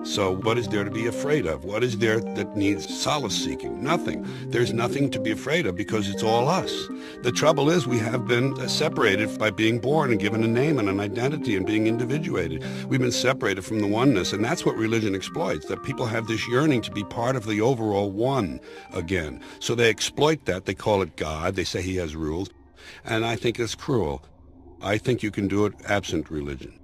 So what is there to be afraid of? What is there that needs solace-seeking? Nothing. There's nothing to be afraid of because it's all us. The trouble is we have been separated by being born and given a name and an identity and being individuated. We've been separated from the oneness, and that's what religion exploits, that people have this yearning to be part of the overall one again. So they exploit that. They call it God. They say he has rules. And I think it's cruel. I think you can do it absent religion.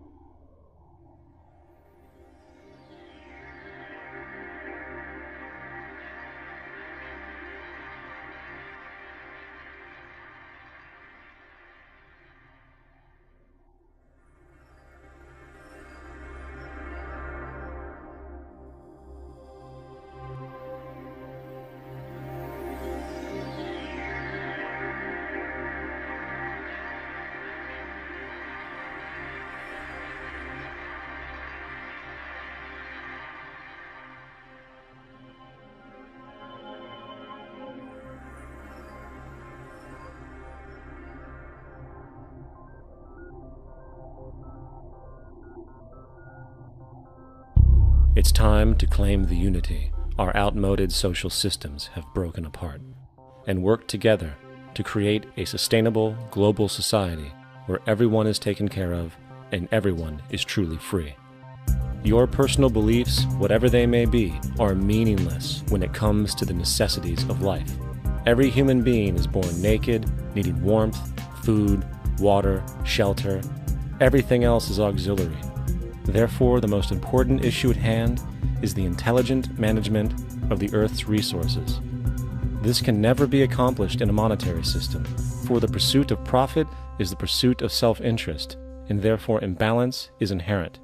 It's time to claim the unity our outmoded social systems have broken apart, and work together to create a sustainable global society where everyone is taken care of and everyone is truly free. Your personal beliefs, whatever they may be, are meaningless when it comes to the necessities of life. Every human being is born naked, needing warmth, food, water, shelter. Everything else is auxiliary. Therefore, the most important issue at hand is the intelligent management of the Earth's resources. This can never be accomplished in a monetary system, for the pursuit of profit is the pursuit of self-interest, and therefore imbalance is inherent.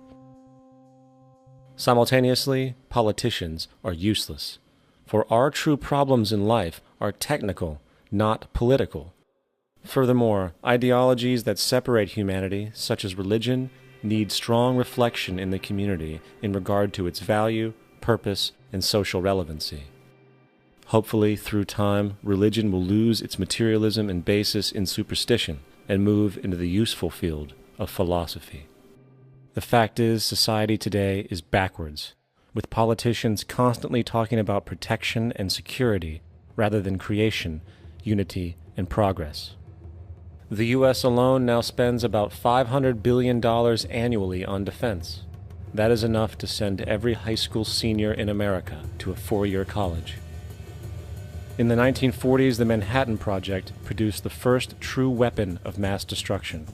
Simultaneously, politicians are useless, for our true problems in life are technical, not political. Furthermore, ideologies that separate humanity, such as religion, need strong reflection in the community in regard to its value, purpose, and social relevancy. Hopefully, through time, religion will lose its materialism and basis in superstition and move into the useful field of philosophy. The fact is, society today is backwards, with politicians constantly talking about protection and security rather than creation, unity, and progress. The U.S. alone now spends about $500 billion annually on defense. That is enough to send every high school senior in America to a 4-year college. In the 1940s, the Manhattan Project produced the first true weapon of mass destruction.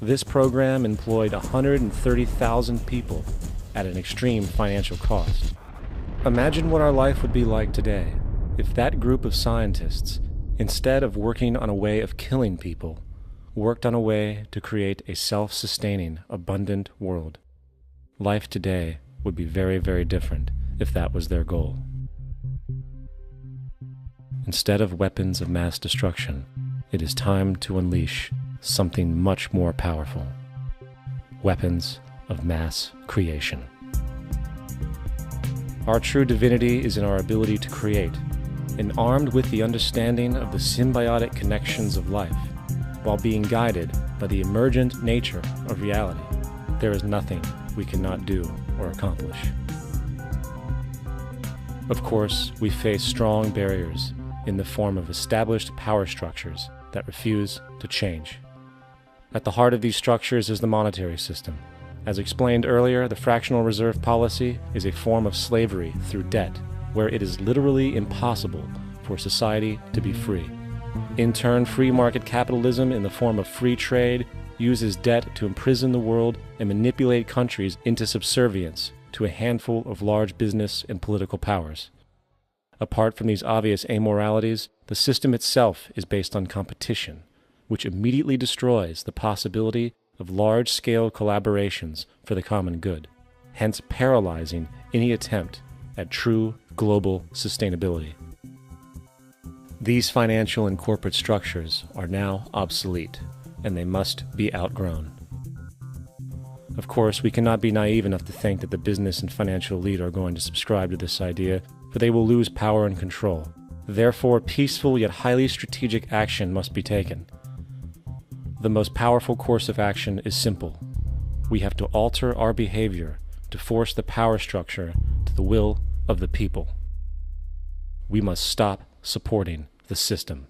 This program employed 130,000 people at an extreme financial cost. Imagine what our life would be like today if that group of scientists, instead of working on a way of killing people, worked on a way to create a self-sustaining, abundant world. Life today would be very, very different if that was their goal. Instead of weapons of mass destruction, it is time to unleash something much more powerful. Weapons of mass creation. Our true divinity is in our ability to create, and armed with the understanding of the symbiotic connections of life, while being guided by the emergent nature of reality, there is nothing we cannot do or accomplish. Of course, we face strong barriers in the form of established power structures that refuse to change. At the heart of these structures is the monetary system. As explained earlier, the fractional reserve policy is a form of slavery through debt, where it is literally impossible for society to be free. In turn, free market capitalism in the form of free trade uses debt to imprison the world and manipulate countries into subservience to a handful of large business and political powers. Apart from these obvious amoralities, the system itself is based on competition, which immediately destroys the possibility of large-scale collaborations for the common good, hence paralyzing any attempt at true global sustainability. These financial and corporate structures are now obsolete, and they must be outgrown. Of course, we cannot be naive enough to think that the business and financial elite are going to subscribe to this idea, for they will lose power and control. Therefore, peaceful yet highly strategic action must be taken. The most powerful course of action is simple. We have to alter our behavior to force the power structure to the will of the people. We must stop supporting the system.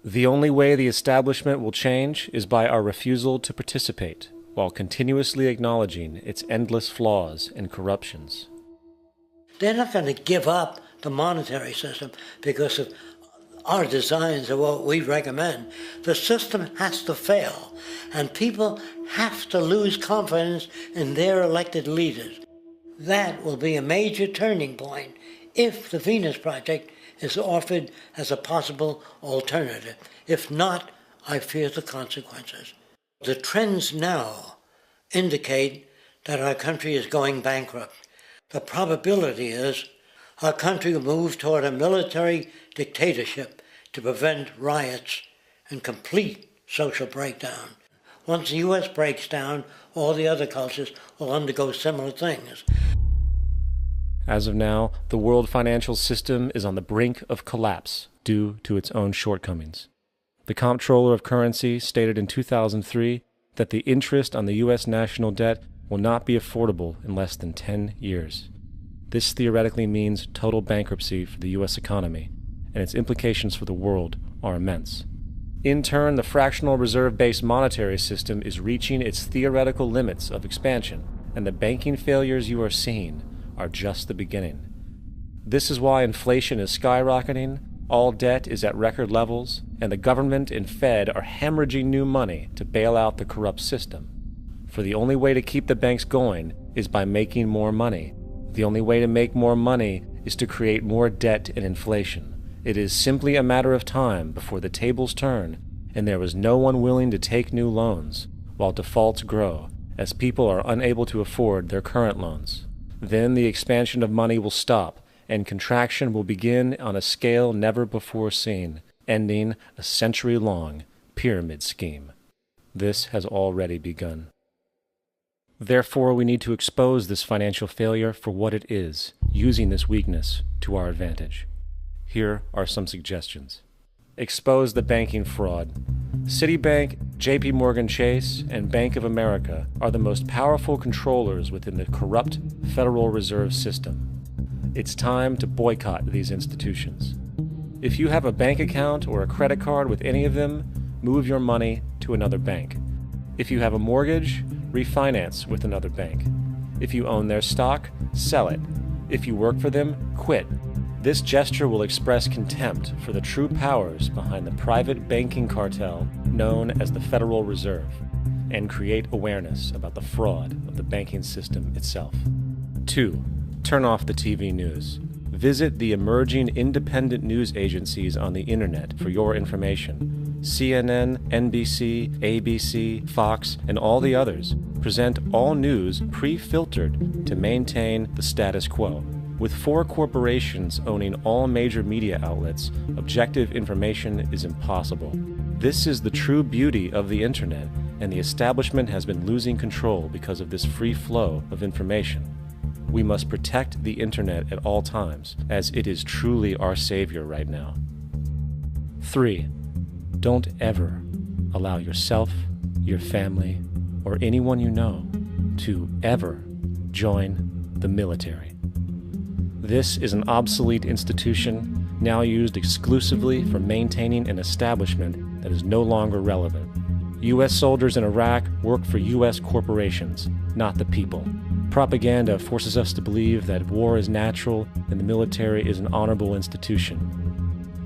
The only way the establishment will change is by our refusal to participate, while continuously acknowledging its endless flaws and corruptions. They're not going to give up the monetary system because of our designs of what we recommend. The system has to fail, and people have to lose confidence in their elected leaders. That will be a major turning point if the Venus Project is offered as a possible alternative. If not, I fear the consequences. The trends now indicate that our country is going bankrupt. The probability is our country will move toward a military dictatorship to prevent riots and complete social breakdown. Once the U.S. breaks down, all the other cultures will undergo similar things. As of now, the world financial system is on the brink of collapse due to its own shortcomings. The Comptroller of Currency stated in 2003 that the interest on the U.S. national debt will not be affordable in less than 10 years. This theoretically means total bankruptcy for the U.S. economy, and its implications for the world are immense. In turn, the fractional reserve-based monetary system is reaching its theoretical limits of expansion, and the banking failures you are seeing are just the beginning. This is why inflation is skyrocketing, all debt is at record levels, and the government and Fed are hemorrhaging new money to bail out the corrupt system. For the only way to keep the banks going is by making more money. The only way to make more money is to create more debt and inflation. It is simply a matter of time before the tables turn, and there is no one willing to take new loans, while defaults grow, as people are unable to afford their current loans. Then the expansion of money will stop, and contraction will begin on a scale never before seen, ending a century-long pyramid scheme. This has already begun. Therefore, we need to expose this financial failure for what it is, using this weakness to our advantage. Here are some suggestions. Expose the banking fraud. Citibank, JP Morgan Chase, and Bank of America are the most powerful controllers within the corrupt Federal Reserve System. It's time to boycott these institutions. If you have a bank account or a credit card with any of them, move your money to another bank. If you have a mortgage, refinance with another bank. If you own their stock, sell it. If you work for them, quit. This gesture will express contempt for the true powers behind the private banking cartel known as the Federal Reserve, and create awareness about the fraud of the banking system itself. 2. Turn off the TV news. Visit the emerging independent news agencies on the internet for your information. CNN, NBC, ABC, Fox, and all the others present all news pre-filtered to maintain the status quo. With 4 corporations owning all major media outlets, objective information is impossible. This is the true beauty of the internet, and the establishment has been losing control because of this free flow of information. We must protect the internet at all times, as it is truly our savior right now. 3. Don't ever allow yourself, your family, or anyone you know to ever join the military. This is an obsolete institution now used exclusively for maintaining an establishment that is no longer relevant. U.S. soldiers in Iraq work for U.S. corporations, not the people. Propaganda forces us to believe that war is natural and the military is an honorable institution.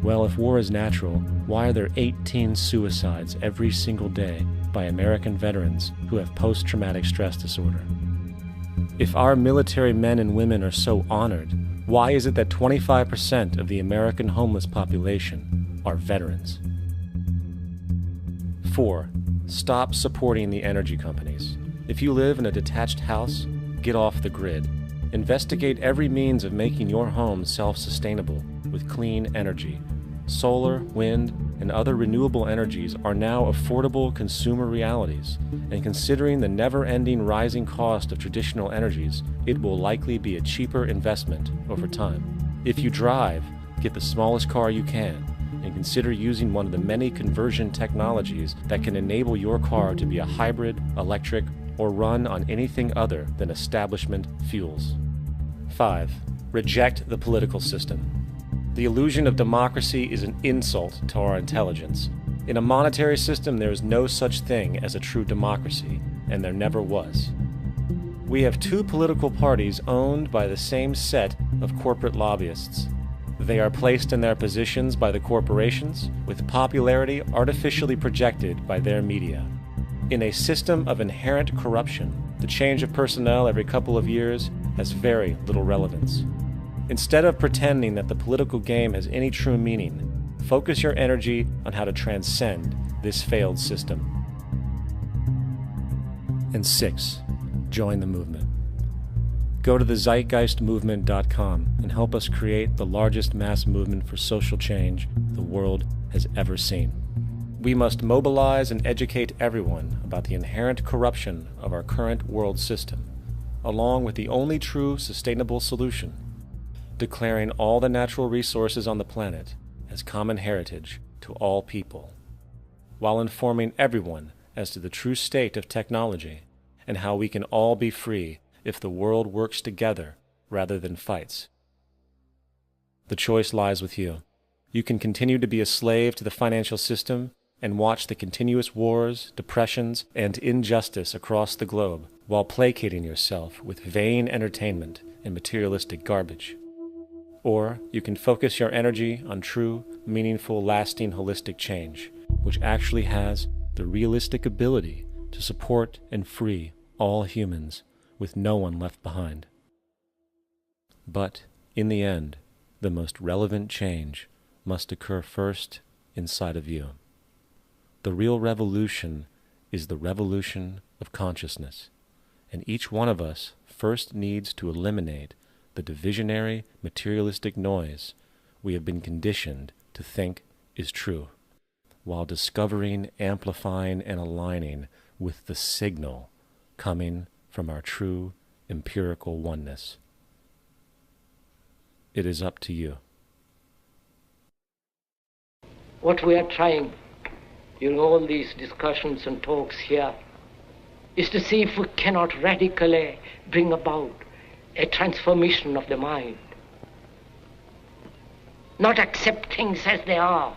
Well, if war is natural, why are there 18 suicides every single day by American veterans who have post-traumatic stress disorder? If our military men and women are so honored, why is it that 25% of the American homeless population are veterans? 4. Stop supporting the energy companies. If you live in a detached house, get off the grid. Investigate every means of making your home self-sustainable with clean energy. Solar, wind, and other renewable energies are now affordable consumer realities, and considering the never-ending rising cost of traditional energies, it will likely be a cheaper investment over time. If you drive, get the smallest car you can, and consider using one of the many conversion technologies that can enable your car to be a hybrid, electric, or run on anything other than establishment fuels. 5. Reject the political system. The illusion of democracy is an insult to our intelligence. In a monetary system, there is no such thing as a true democracy, and there never was. We have two political parties owned by the same set of corporate lobbyists. They are placed in their positions by the corporations, with popularity artificially projected by their media. In a system of inherent corruption, the change of personnel every couple of years has very little relevance. Instead of pretending that the political game has any true meaning, focus your energy on how to transcend this failed system. And 6. Join the movement. Go to the zeitgeistmovement.com and help us create the largest mass movement for social change the world has ever seen. We must mobilize and educate everyone about the inherent corruption of our current world system, along with the only true sustainable solution, declaring all the natural resources on the planet as common heritage to all people, while informing everyone as to the true state of technology and how we can all be free if the world works together rather than fights. The choice lies with you. You can continue to be a slave to the financial system and watch the continuous wars, depressions, and injustice across the globe while placating yourself with vain entertainment and materialistic garbage. Or you can focus your energy on true, meaningful, lasting, holistic change, which actually has the realistic ability to support and free all humans with no one left behind. But in the end, the most relevant change must occur first inside of you. The real revolution is the revolution of consciousness, and each one of us first needs to eliminate the divisionary, materialistic noise we have been conditioned to think is true, while discovering, amplifying, and aligning with the signal coming from our true empirical oneness. It is up to you. What we are trying in all these discussions and talks here is to see if we cannot radically bring about a transformation of the mind. Not accept things as they are,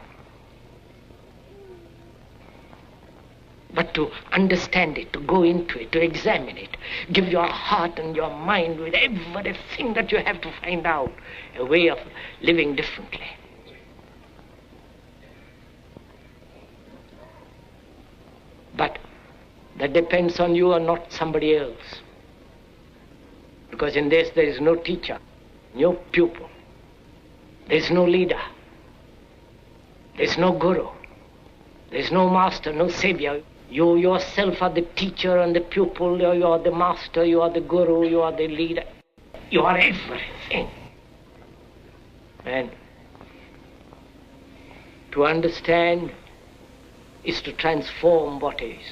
but to understand it, to go into it, to examine it, give your heart and your mind with everything that you have to find out a way of living differently. But that depends on you and not somebody else. Because in this there is no teacher, no pupil, there is no leader, there is no guru, there is no master, no savior. You yourself are the teacher and the pupil, you are the master, you are the guru, you are the leader. You are everything. And to understand is to transform what is.